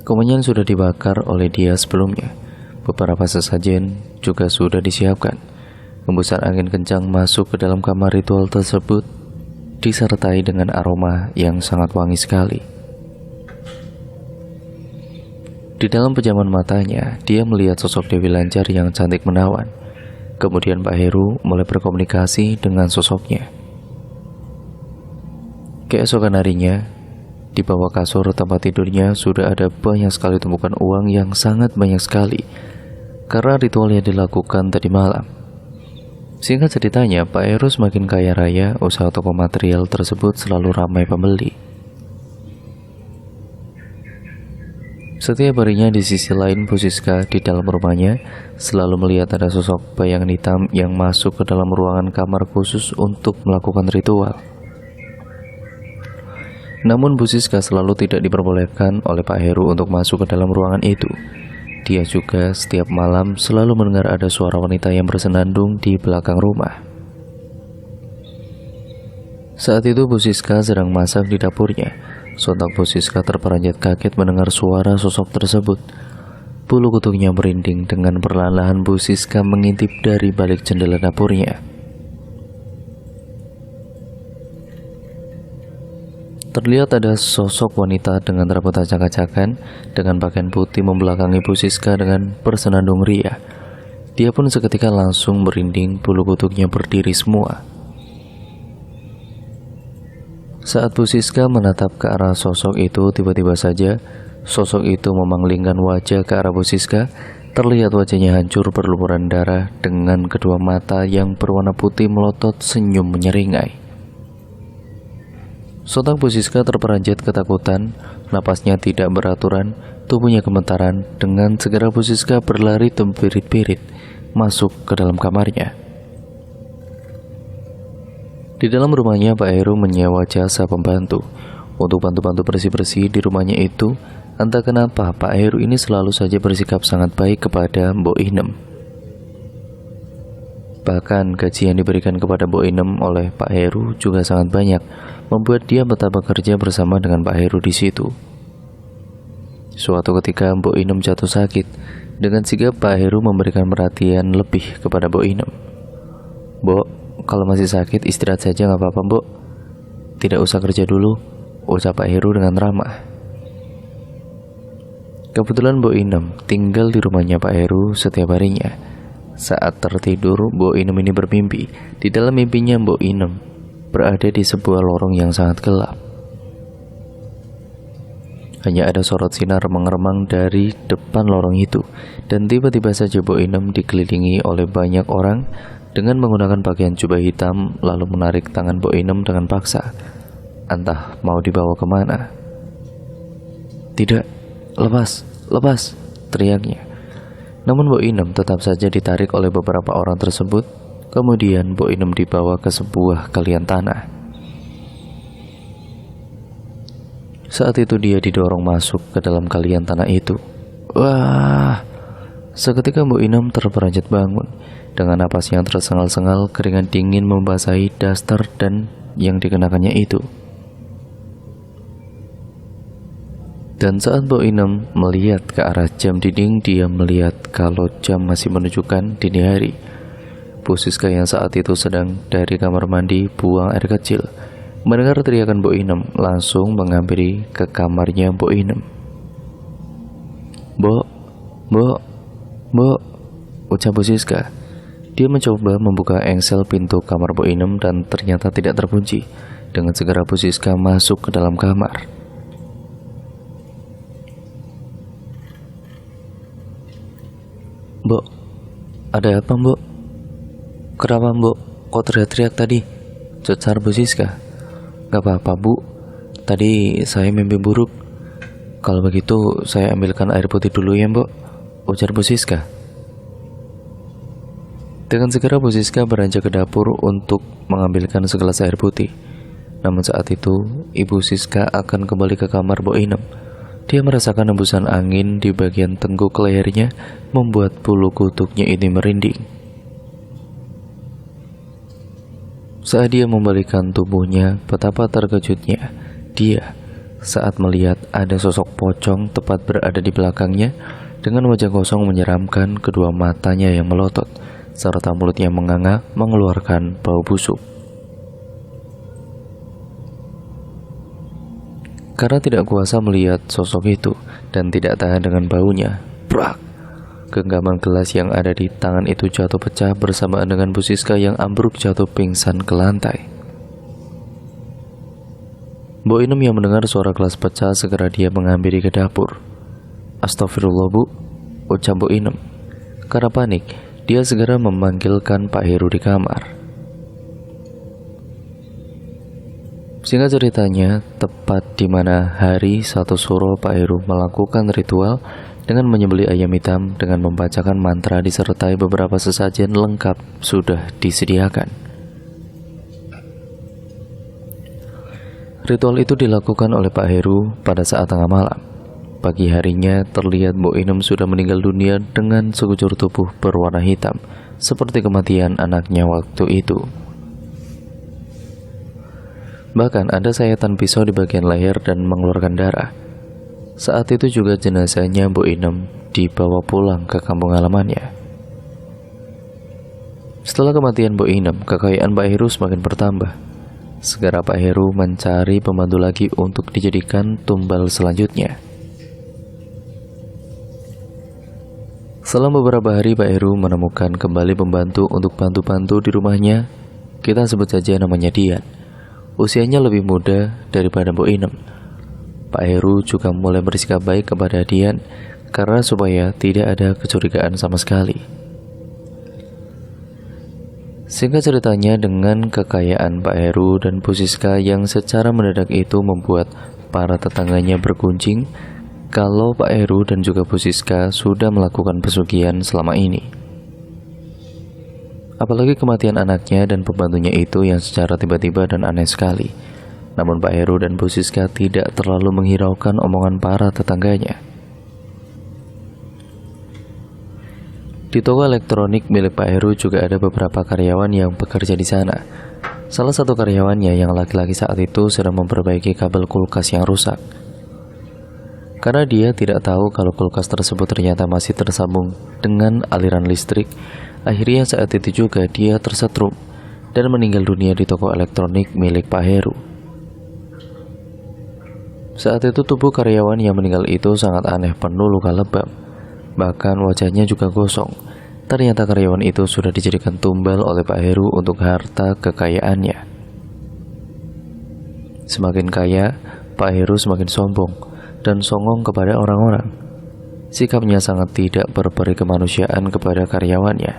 [SPEAKER 1] Kemenyan sudah dibakar oleh dia sebelumnya. Beberapa sesajen juga sudah disiapkan. Hembusan angin kencang masuk ke dalam kamar ritual tersebut, disertai dengan aroma yang sangat wangi sekali. Di dalam pejaman matanya, dia melihat sosok Dewi Lanjar yang cantik menawan. Kemudian Pak Heru mulai berkomunikasi dengan sosoknya. Keesokan harinya, di bawah kasur tempat tidurnya sudah ada banyak sekali tumpukan uang yang sangat banyak sekali karena ritual yang dilakukan tadi malam. Singkat ceritanya, Pak Heru semakin kaya raya, usaha toko material tersebut selalu ramai pembeli. Setiap harinya di sisi lain, Bu Siska di dalam rumahnya selalu melihat ada sosok bayangan hitam yang masuk ke dalam ruangan kamar khusus untuk melakukan ritual. Namun Bu Siska selalu tidak diperbolehkan oleh Pak Heru untuk masuk ke dalam ruangan itu. Dia juga setiap malam selalu mendengar ada suara wanita yang bersenandung di belakang rumah. Saat itu Bu Siska sedang masak di dapurnya. Sontak Bu Siska terperanjat kaget mendengar suara sosok tersebut. Bulu kuduknya merinding. Dengan perlahan-lahan Bu Siska mengintip dari balik jendela dapurnya. Terlihat ada sosok wanita dengan rambut acak-acakan dengan pakaian putih membelakangi Bu Siska dengan bersenandung ria. Dia pun seketika langsung merinding, bulu kuduknya berdiri semua. Saat Bu Siska menatap ke arah sosok itu, tiba-tiba saja sosok itu memanglingkan wajah ke arah Bu Siska. Terlihat wajahnya hancur berlumuran darah dengan kedua mata yang berwarna putih melotot senyum menyeringai. Sontak Bu Siska terperanjat ketakutan, napasnya tidak beraturan, tubuhnya gemetaran. Dengan segera Bu Siska berlari tempirit-pirit masuk ke dalam kamarnya. Di dalam rumahnya, Pak Heru menyewa jasa pembantu untuk bantu-bantu bersih-bersih di rumahnya itu. Entah kenapa Pak Heru ini selalu saja bersikap sangat baik kepada Mbok Inem. Bahkan gaji yang diberikan kepada Mbok Inem oleh Pak Heru juga sangat banyak, membuat dia betah bekerja bersama dengan Pak Heru di situ. Suatu ketika Mbok Inem jatuh sakit. Dengan sigap Pak Heru memberikan perhatian lebih kepada Mbok Inem. "Mbok, kalau masih sakit istirahat saja nggak apa-apa, Mbok. Tidak usah kerja dulu," ucap Pak Heru dengan ramah. Kebetulan Mbok Inem tinggal di rumahnya Pak Heru setiap harinya. Saat tertidur, Mbok Inem ini bermimpi. Di dalam mimpinya Mbok Inem berada di sebuah lorong yang sangat gelap. Hanya ada sorot sinar remang-remang dari depan lorong itu. Dan tiba-tiba saja Mbok Inem dikelilingi oleh banyak orang dengan menggunakan pakaian jubah hitam, lalu menarik tangan Mbok Inem dengan paksa. Entah mau dibawa kemana. "Tidak, lepas, lepas," teriaknya. Namun Mbok Inem tetap saja ditarik oleh beberapa orang tersebut. Kemudian Mbok Inem dibawa ke sebuah galian tanah. Saat itu dia didorong masuk ke dalam galian tanah itu. Wah! Seketika Mbok Inem terperanjat bangun. Dengan napas yang tersengal-sengal, keringat dingin membasahi daster dan yang dikenakannya itu. Dan saat Mbok Inem melihat ke arah jam dinding, dia melihat kalau jam masih menunjukkan dini hari. Bu Siska yang saat itu sedang dari kamar mandi buang air kecil, mendengar teriakan Mbok Inem, langsung menghampiri ke kamarnya Mbok Inem. "Mbok, Mbok, Mbok," ucap Bu Siska. Dia mencoba membuka engsel pintu kamar Mbok Inem dan ternyata tidak terkunci. Dengan segera Bu Siska masuk ke dalam kamar. "Mbok, ada apa, Mbok? Kenapa, Mbok? Kok teriak-teriak tadi?" cecar Bu Siska. "Gak apa-apa, Bu. Tadi saya mimpi buruk. Kalau begitu saya ambilkan air putih dulu ya, Mbok," ujar Bu Siska. Dengan segera Bu Siska beranjak ke dapur untuk mengambilkan segelas air putih. Namun saat itu Ibu Siska akan kembali ke kamar Mbok Inem. Dia merasakan hembusan angin di bagian tengkuk lehernya, membuat bulu kuduknya ini merinding. Saat dia membalikkan tubuhnya, betapa terkejutnya dia saat melihat ada sosok pocong tepat berada di belakangnya dengan wajah kosong menyeramkan, kedua matanya yang melotot, serta mulutnya menganga mengeluarkan bau busuk. Karena tidak kuasa melihat sosok itu dan tidak tahan dengan baunya, brak! Genggaman gelas yang ada di tangan itu jatuh pecah bersamaan dengan Bu Siska yang ambruk jatuh pingsan ke lantai. Bu Inem yang mendengar suara gelas pecah segera dia menghampiri ke dapur. "Astagfirullah Bu," ucap Bu Inem. Karena panik, dia segera memanggilkan Pak Heru di kamar. Singkat ceritanya, tepat di mana hari satu suro Pak Heru melakukan ritual dengan menyembelih ayam hitam dengan membacakan mantra disertai beberapa sesajen lengkap sudah disediakan. Ritual itu dilakukan oleh Pak Heru pada saat tengah malam. Pagi harinya terlihat Bu Inem sudah meninggal dunia dengan sekujur tubuh berwarna hitam, seperti kematian anaknya waktu itu. Bahkan ada sayatan pisau di bagian leher dan mengeluarkan darah. Saat itu juga jenazahnya Bu Inem dibawa pulang ke kampung halamannya. Setelah kematian Bu Inem, kekayaan Pak Heru semakin bertambah. Segera Pak Heru mencari pembantu lagi untuk dijadikan tumbal selanjutnya. Setelah beberapa hari Pak Heru menemukan kembali pembantu untuk bantu-bantu di rumahnya. Kita sebut saja namanya Dian. Usianya lebih muda daripada Bu Inem. Pak Heru juga mulai bersikap baik kepada Dian karena supaya tidak ada kecurigaan sama sekali. Singkat ceritanya, dengan kekayaan Pak Heru dan Bu Siska yang secara mendadak itu membuat para tetangganya bergunjing kalau Pak Heru dan juga Bu Siska sudah melakukan pesugihan selama ini. Apalagi kematian anaknya dan pembantunya itu yang secara tiba-tiba dan aneh sekali. Namun Pak Heru dan Bu Siska tidak terlalu menghiraukan omongan para tetangganya. Di toko elektronik milik Pak Heru juga ada beberapa karyawan yang bekerja di sana. Salah satu karyawannya yang laki-laki saat itu sedang memperbaiki kabel kulkas yang rusak. Karena dia tidak tahu kalau kulkas tersebut ternyata masih tersambung dengan aliran listrik, akhirnya saat itu juga dia tersetrum dan meninggal dunia di toko elektronik milik Pak Heru. Saat itu tubuh karyawan yang meninggal itu sangat aneh, penuh luka lebam. Bahkan wajahnya juga gosong. Ternyata karyawan itu sudah dijadikan tumbal oleh Pak Heru untuk harta kekayaannya. Semakin kaya, Pak Heru semakin sombong dan songong kepada orang-orang. Sikapnya sangat tidak berperi kemanusiaan kepada karyawannya.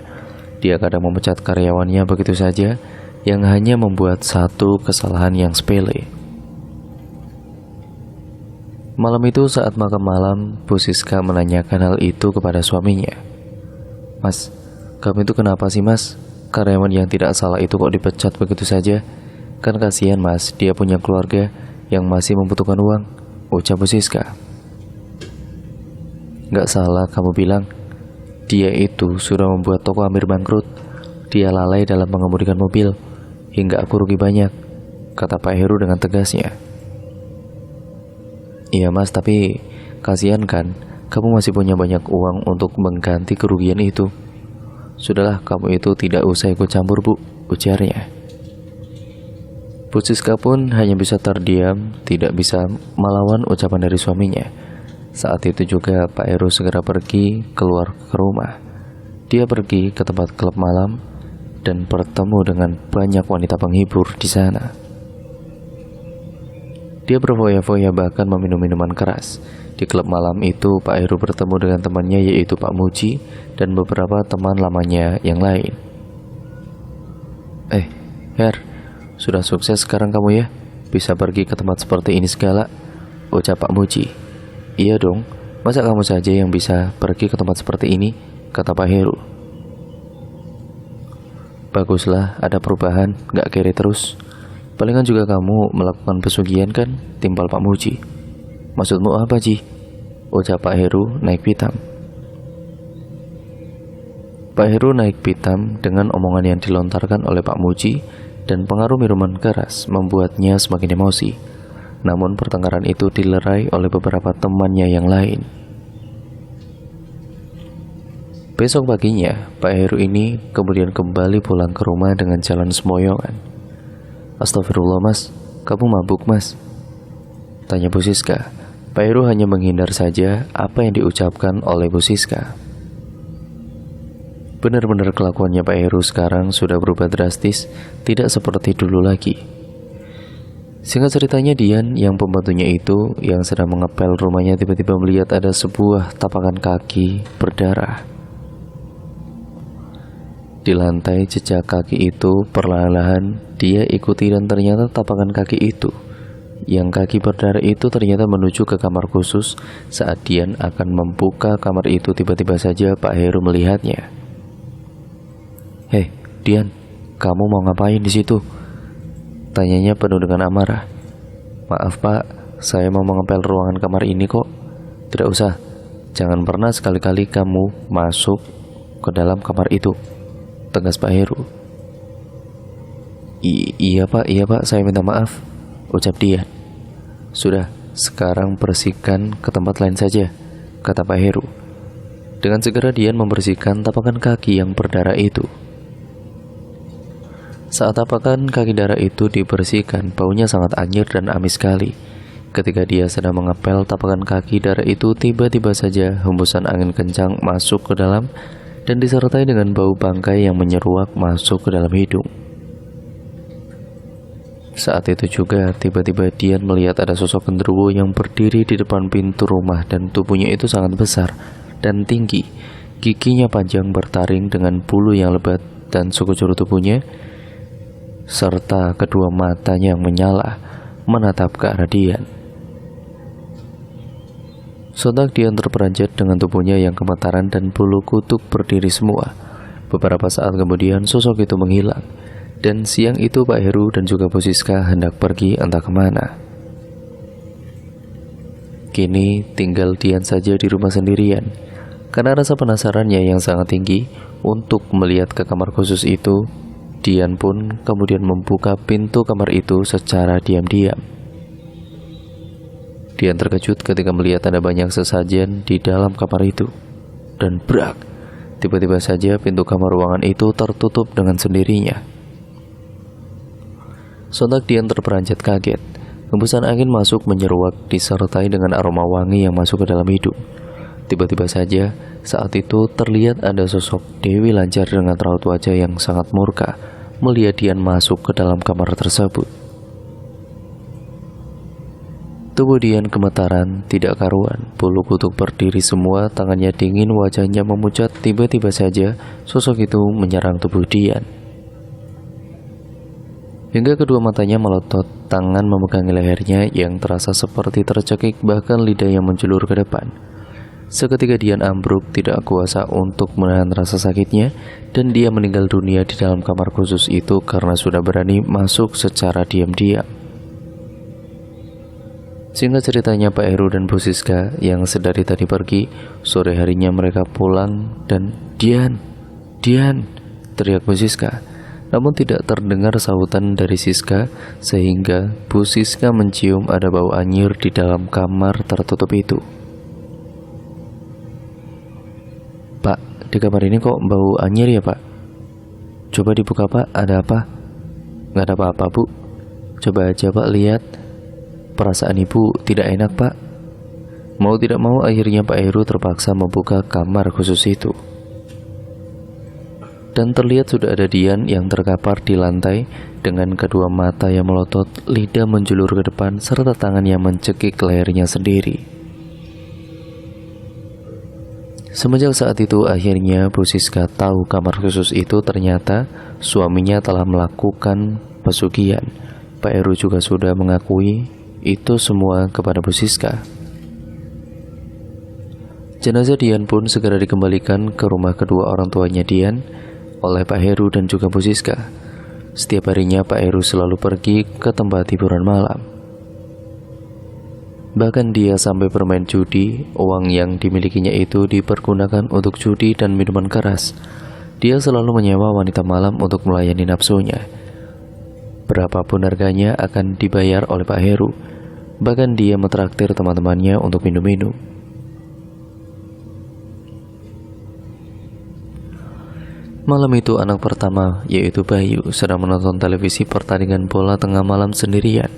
[SPEAKER 1] Dia kadang memecat karyawannya begitu saja, yang hanya membuat satu kesalahan yang sepele. Malam itu saat makan malam, Bu Siska menanyakan hal itu kepada suaminya. "Mas, kamu itu kenapa sih mas? Karyawan yang tidak salah itu kok dipecat begitu saja? Kan kasihan mas, dia punya keluarga yang masih membutuhkan uang," ucap Bu Siska. "Gak salah kamu bilang. Dia itu sudah membuat toko hampir bangkrut. Dia lalai dalam mengemudikan mobil, hingga aku rugi banyak," kata Pak Heru dengan tegasnya. "Iya mas, tapi kasihan kan, kamu masih punya banyak uang untuk mengganti kerugian itu. Sudahlah, kamu itu tidak usah ikut campur bu," ujarnya. Bu Siska pun hanya bisa terdiam, tidak bisa melawan ucapan dari suaminya. Saat itu juga Pak Heru segera pergi keluar ke rumah. Dia pergi ke tempat klub malam dan bertemu dengan banyak wanita penghibur di sana. Dia berfoya-foya bahkan meminum minuman keras. Di klub malam itu Pak Heru bertemu dengan temannya yaitu Pak Muji dan beberapa teman lamanya yang lain. Her, sudah sukses sekarang kamu ya? Bisa pergi ke tempat seperti ini segala," ucap Pak Muji. "Iya dong, masa kamu saja yang bisa pergi ke tempat seperti ini?" kata Pak Heru. "Baguslah, ada perubahan, gak kere terus. Palingan juga kamu melakukan pesugihan kan?" timpal Pak Muji. "Maksudmu apa Ji?" ucap Pak Heru naik pitam. Pak Heru naik pitam dengan omongan yang dilontarkan oleh Pak Muji dan pengaruh minuman keras membuatnya semakin emosi. Namun pertengkaran itu dilerai oleh beberapa temannya yang lain. Besok paginya, Pak Heru ini kemudian kembali pulang ke rumah dengan jalan sempoyongan. "Astagfirullah mas, kamu mabuk mas?" tanya Bu Siska. Pak Heru hanya menghindar saja apa yang diucapkan oleh Bu Siska. Benar-benar kelakuannya Pak Heru sekarang sudah berubah drastis, tidak seperti dulu lagi. Singkat ceritanya, Dian yang pembantunya itu yang sedang mengepel rumahnya tiba-tiba melihat ada sebuah tapakan kaki berdarah. Di lantai jejak kaki itu perlahan-lahan dia ikuti dan ternyata tapakan kaki itu, yang kaki berdarah itu ternyata menuju ke kamar khusus. Saat Dian akan membuka kamar itu, tiba-tiba saja Pak Heru melihatnya. "Hei, Dian, kamu mau ngapain di situ?" Tanyanya penuh dengan amarah. "Maaf Pak, saya mau mengepel ruangan kamar ini kok." "Tidak usah, jangan pernah sekali-kali kamu masuk ke dalam kamar itu," tegas Pak Heru. Iya Pak, saya minta maaf," ucap Dian. "Sudah, sekarang bersihkan ke tempat lain saja," kata Pak Heru. Dengan segera Dian membersihkan tapakan kaki yang berdarah itu. Saat tapakan kaki darah itu dibersihkan, baunya sangat anyir dan amis sekali. Ketika dia sedang mengepel tapakan kaki darah itu, tiba-tiba saja hembusan angin kencang masuk ke dalam dan disertai dengan bau bangkai yang menyeruak masuk ke dalam hidung. Saat itu juga tiba-tiba Dian melihat ada sosok genderuwo yang berdiri di depan pintu rumah dan tubuhnya itu sangat besar dan tinggi. Giginya panjang bertaring dengan bulu yang lebat dan sekujur tubuhnya serta kedua matanya yang menyala menatap ke arah Dian. Sontak Dian terperanjat dengan tubuhnya yang gemetaran dan bulu kutuk berdiri semua. Beberapa saat kemudian sosok itu menghilang, dan siang itu Pak Heru dan juga Bu Siska hendak pergi entah kemana. Kini tinggal Dian saja di rumah sendirian. Karena rasa penasarannya yang sangat tinggi untuk melihat ke kamar khusus itu, Dian pun kemudian membuka pintu kamar itu secara diam-diam. Dian terkejut ketika melihat ada banyak sesajen di dalam kamar itu. Dan brak, tiba-tiba saja pintu kamar ruangan itu tertutup dengan sendirinya. Sontak Dian terperanjat kaget. Hembusan angin masuk menyeruak disertai dengan aroma wangi yang masuk ke dalam hidung. Tiba-tiba saja saat itu terlihat ada sosok Dewi Lancar dengan raut wajah yang sangat murka melihat Dian masuk ke dalam kamar tersebut. Tubuh Dian gemetaran tidak karuan, bulu kutuk berdiri semua, tangannya dingin, wajahnya memucat. Tiba-tiba saja sosok itu menyerang tubuh Dian hingga kedua matanya melotot, tangan memegangi lehernya yang terasa seperti tercekik, bahkan lidah yang menjulur ke depan. Seketika Dian ambruk tidak kuasa untuk menahan rasa sakitnya, dan dia meninggal dunia di dalam kamar khusus itu karena sudah berani masuk secara diam-diam. Singkat ceritanya, Pak Heru dan Bu Siska yang sedari tadi pergi, sore harinya mereka pulang dan Dian, teriak Bu Siska. Namun tidak terdengar sahutan dari Siska, sehingga Bu Siska mencium ada bau anyir di dalam kamar tertutup itu. "Pak, di kamar ini kok bau anyir ya Pak? Coba dibuka Pak, ada apa?" "Nggak ada apa-apa Bu, coba aja Pak lihat. Perasaan Ibu tidak enak Pak." Mau tidak mau akhirnya Pak Heru terpaksa membuka kamar khusus itu. Dan terlihat sudah ada Dian yang terkapar di lantai dengan kedua mata yang melotot, lidah menjulur ke depan, serta tangan yang mencekik lehernya sendiri. Semenjak saat itu akhirnya Bu Siska tahu kamar khusus itu ternyata suaminya telah melakukan pesugihan. Pak Heru juga sudah mengakui itu semua kepada Bu Siska. Jenazah Dian pun segera dikembalikan ke rumah kedua orang tuanya Dian oleh Pak Heru dan juga Bu Siska. Setiap harinya Pak Heru selalu pergi ke tempat hiburan malam. Bahkan dia sampai bermain judi. Uang yang dimilikinya itu dipergunakan untuk judi dan minuman keras. Dia selalu menyewa wanita malam untuk melayani nafsunya. Berapapun harganya akan dibayar oleh Pak Heru. Bahkan dia mentraktir teman-temannya untuk minum-minum. Malam itu anak pertama, yaitu Bayu, sedang menonton televisi pertandingan bola tengah malam sendirian.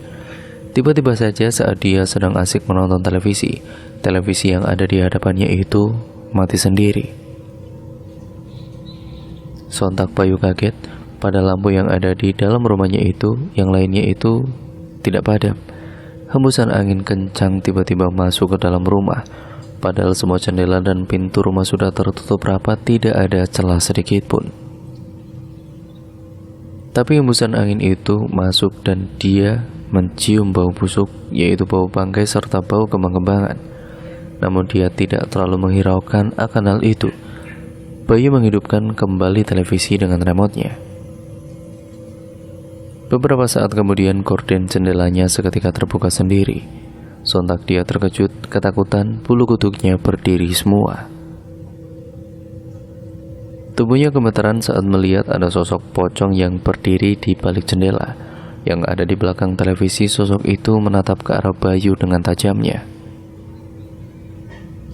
[SPEAKER 1] Tiba-tiba saja saat dia sedang asik menonton televisi yang ada di hadapannya itu mati sendiri. Sontak Bayu kaget pada lampu yang ada di dalam rumahnya itu, yang lainnya itu tidak padam. Hembusan angin kencang tiba-tiba masuk ke dalam rumah. Padahal semua jendela dan pintu rumah sudah tertutup rapat, tidak ada celah sedikit pun. Tapi hembusan angin itu masuk dan dia mencium bau busuk, yaitu bau bangkai serta bau kembang-kembangan. Namun dia tidak terlalu menghiraukan akan hal itu. Bayu menghidupkan kembali televisi dengan remote-nya. Beberapa saat kemudian gorden jendelanya seketika terbuka sendiri. Sontak dia terkejut, ketakutan, bulu kuduknya berdiri semua. Tubuhnya gemetaran saat melihat ada sosok pocong yang berdiri di balik jendela. Yang ada di belakang televisi, sosok itu menatap ke arah Bayu dengan tajamnya.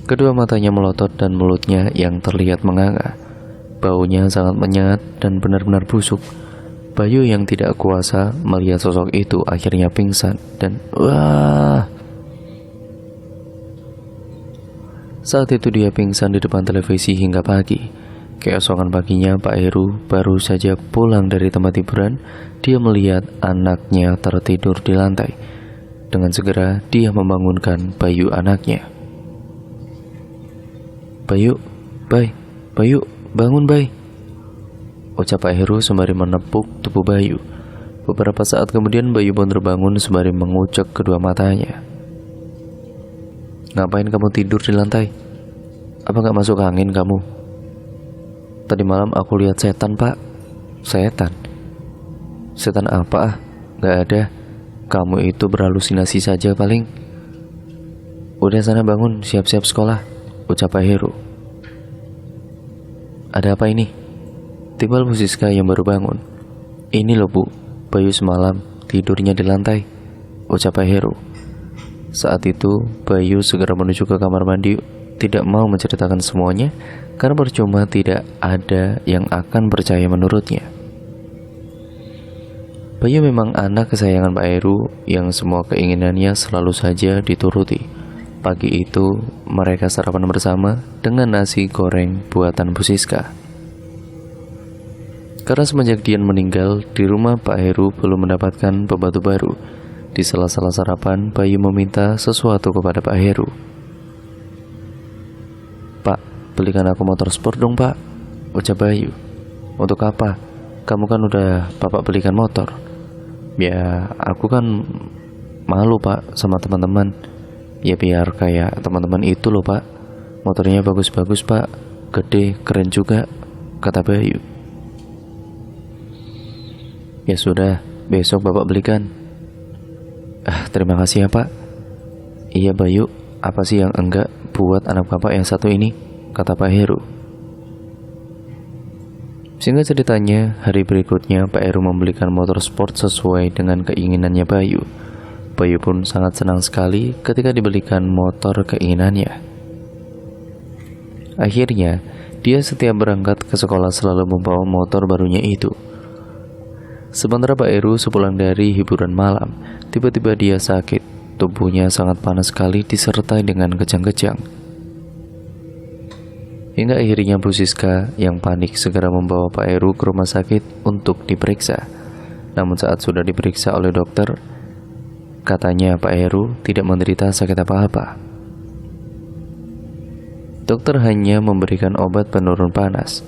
[SPEAKER 1] Kedua matanya melotot dan mulutnya yang terlihat menganga. Baunya sangat menyengat dan benar-benar busuk. Bayu yang tidak kuasa melihat sosok itu akhirnya pingsan dan wah. Saat itu dia pingsan di depan televisi hingga pagi. Keesokan paginya Pak Heru baru saja pulang dari tempat hiburan. Dia melihat anaknya tertidur di lantai. Dengan segera dia membangunkan Bayu anaknya. Bayu, Bayu, bangun Bay, ucap Pak Heru sembari menepuk tubuh Bayu. Beberapa saat kemudian Bayu pun terbangun sembari mengucek kedua matanya. Ngapain kamu tidur di lantai? Apa gak masuk angin kamu? Tadi malam aku lihat setan Pak. Setan? Setan apa ah? Gak ada. Kamu itu berhalusinasi saja paling. Udah sana bangun, siap-siap sekolah, ucap Pak Heru. Ada apa ini? Timbal Bu Siska yang baru bangun. Ini loh Bu, Bayu semalam tidurnya di lantai, ucap Pak Heru. Saat itu Bayu segera menuju ke kamar mandi, tidak mau menceritakan semuanya karena percuma tidak ada yang akan percaya menurutnya. Bayu memang anak kesayangan Pak Heru yang semua keinginannya selalu saja dituruti. Pagi itu mereka sarapan bersama dengan nasi goreng buatan Bu Siska. Karena semenjak Dian meninggal, di rumah Pak Heru belum mendapatkan pembantu baru. Di sela-sela sarapan, Bayu meminta sesuatu kepada Pak Heru. Pak, belikan aku motor sport dong Pak, ucap Bayu. Untuk apa? Kamu kan udah Bapak belikan motor. Ya, aku kan malu Pak sama teman-teman. Ya biar kayak teman-teman itu loh Pak. Motornya bagus-bagus Pak, gede, keren juga, kata Bayu. Ya sudah, besok Bapak belikan. Terima kasih ya Pak. Iya Bayu, apa sih yang enggak buat anak Bapak yang satu ini, kata Pak Heru. Singkat ceritanya, hari berikutnya Pak Heru membelikan motor sport sesuai dengan keinginannya Bayu. Bayu pun sangat senang sekali ketika dibelikan motor keinginannya. Akhirnya, dia setiap berangkat ke sekolah selalu membawa motor barunya itu. Sementara Pak Heru sepulang dari hiburan malam, tiba-tiba dia sakit. Tubuhnya sangat panas sekali disertai dengan kejang-kejang. Hingga akhirnya Bu Siska yang panik segera membawa Pak Heru ke rumah sakit untuk diperiksa. Namun saat sudah diperiksa oleh dokter, katanya Pak Heru tidak menderita sakit apa-apa. Dokter hanya memberikan obat penurun panas.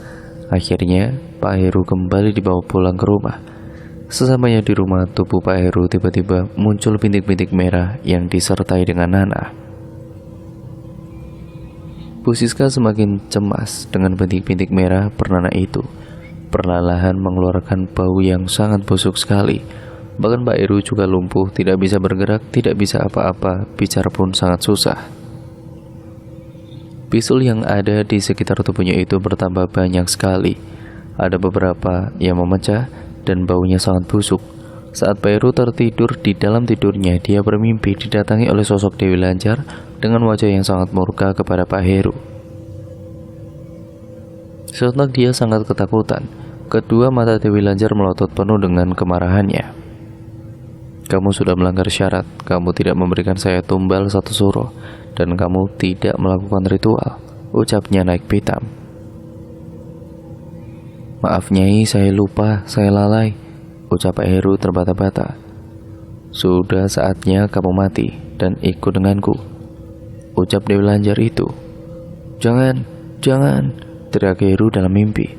[SPEAKER 1] Akhirnya Pak Heru kembali dibawa pulang ke rumah. Sesamanya di rumah, tubuh Pak Heru tiba-tiba muncul bintik-bintik merah yang disertai dengan nanah. Bu Siska semakin cemas dengan bintik-bintik merah bernanah itu. Perlahan mengeluarkan bau yang sangat busuk sekali. Bahkan Pak Heru juga lumpuh, tidak bisa bergerak, tidak bisa apa-apa, bicara pun sangat susah. Bisul yang ada di sekitar tubuhnya itu bertambah banyak sekali. Ada beberapa yang memecah dan baunya sangat busuk. Saat Pak Heru tertidur, di dalam tidurnya dia bermimpi didatangi oleh sosok Dewi Lanjar dengan wajah yang sangat murka kepada Pak Heru. Sontak dia sangat ketakutan. Kedua mata Dewi Lanjar melotot penuh dengan kemarahannya. Kamu sudah melanggar syarat, kamu tidak memberikan saya tumbal satu suro, dan kamu tidak melakukan ritual, ucapnya naik pitam. Maaf Nyai, saya lupa, saya lalai, ucap Pak Heru terbata-bata. sudah saatnya kamu mati dan ikut denganku, ucap Dewi Lanjar itu. Jangan, jangan, teriak Heru dalam mimpi.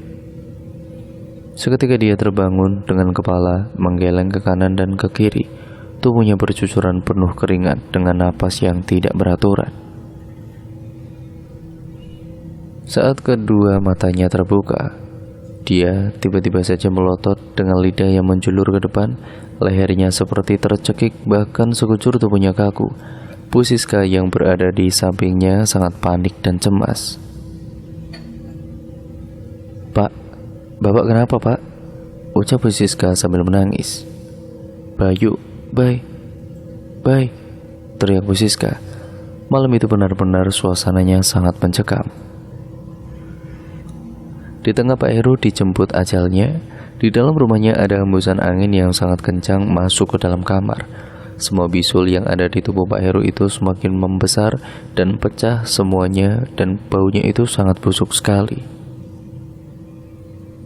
[SPEAKER 1] Seketika dia terbangun dengan kepala menggeleng ke kanan dan ke kiri. Tubuhnya bercucuran penuh keringat dengan napas yang tidak beraturan. Saat kedua matanya terbuka, dia tiba-tiba saja melotot dengan lidah yang menjulur ke depan. Lehernya seperti tercekik, bahkan sekujur tubuhnya kaku. Bu Siska yang berada di sampingnya sangat panik dan cemas. "Pak, Bapak kenapa, Pak?" ucap Bu Siska sambil menangis. "Bayu, Bay, teriak Bu Siska. Malam itu benar-benar suasananya sangat mencekam. Di tengah Pak Heru dijemput ajalnya, di dalam rumahnya ada hembusan angin yang sangat kencang masuk ke dalam kamar. Semua bisul yang ada di tubuh Pak Heru itu semakin membesar dan pecah semuanya, dan baunya itu sangat busuk sekali.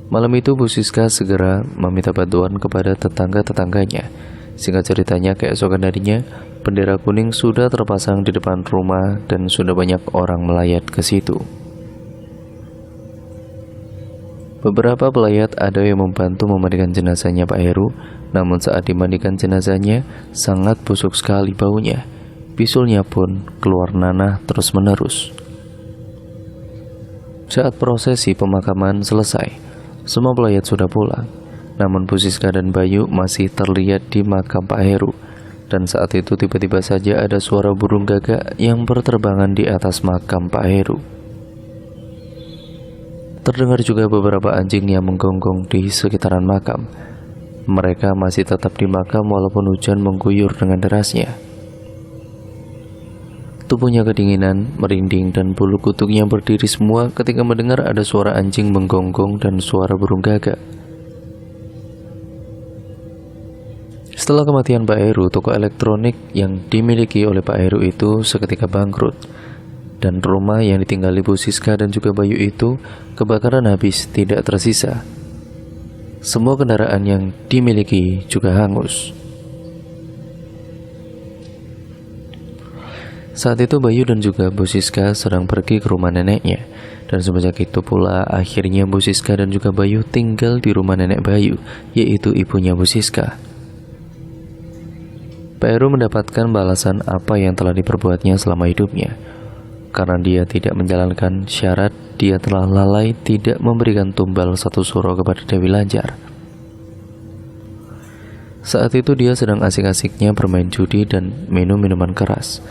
[SPEAKER 1] Malam itu Bu Siska segera meminta bantuan kepada tetangga-tetangganya. Singkat ceritanya, keesokan harinya bendera kuning sudah terpasang di depan rumah dan sudah banyak orang melayat ke situ. Beberapa pelayat ada yang membantu memandikan jenazahnya Pak Heru, namun saat dimandikan jenazahnya sangat busuk sekali baunya. Bisulnya pun keluar nanah terus-menerus. Saat prosesi pemakaman selesai, semua pelayat sudah pulang. Namun Bu Siska dan Bayu masih terlihat di makam Pak Heru. Dan saat itu tiba-tiba saja ada suara burung gagak yang berterbangan di atas makam Pak Heru. Terdengar juga beberapa anjing yang menggonggong di sekitaran makam. Mereka masih tetap di makam walaupun hujan mengguyur dengan derasnya. Tubuhnya kedinginan, merinding, dan bulu kuduknya berdiri semua ketika mendengar ada suara anjing menggonggong dan suara burung gagak. Setelah kematian Pak Heru, toko elektronik yang dimiliki oleh Pak Heru itu seketika bangkrut. Dan rumah yang ditinggali Bu Siska dan juga Bayu itu kebakaran habis, tidak tersisa. Semua kendaraan yang dimiliki juga hangus. Saat itu Bayu dan juga Bu Siska sedang pergi ke rumah neneknya. Dan semenjak itu pula akhirnya Bu Siska dan juga Bayu tinggal di rumah nenek Bayu, yaitu ibunya Bu Siska. Pak Heru mendapatkan balasan apa yang telah diperbuatnya selama hidupnya. Karena dia tidak menjalankan syarat, dia telah lalai tidak memberikan tumbal 1 suro kepada Dewi Lanjar. Saat itu dia sedang asik-asiknya bermain judi dan minum minuman keras,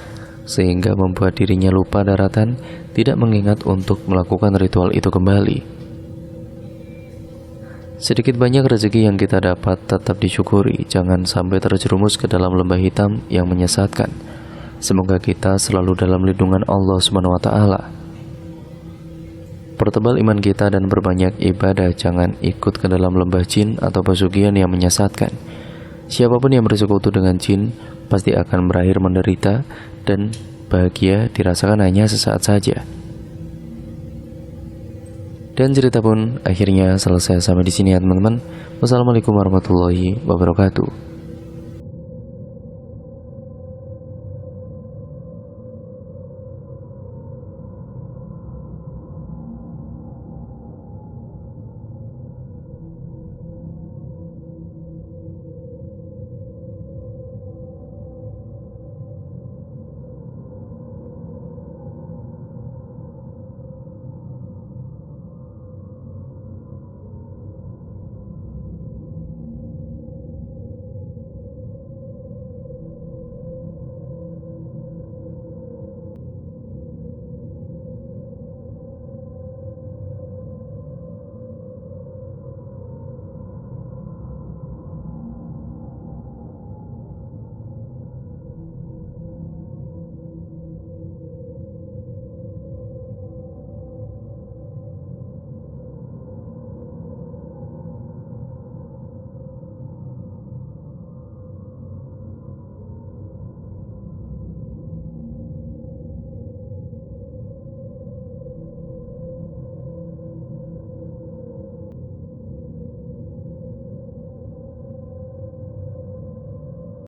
[SPEAKER 1] sehingga membuat dirinya lupa daratan, tidak mengingat untuk melakukan ritual itu kembali. Sedikit banyak rezeki yang kita dapat tetap disyukuri, jangan sampai terjerumus ke dalam lembah hitam yang menyesatkan. Semoga kita selalu dalam lindungan Allah SWT. Pertebal iman kita dan berbanyak ibadah, jangan ikut ke dalam lembah jin atau pesugihan yang menyesatkan. Siapapun yang bersekutu dengan jin pasti akan berakhir menderita, dan bahagia dirasakan hanya sesaat saja. Dan cerita pun akhirnya selesai sampai di sini ya teman-teman. Wassalamualaikum warahmatullahi wabarakatuh.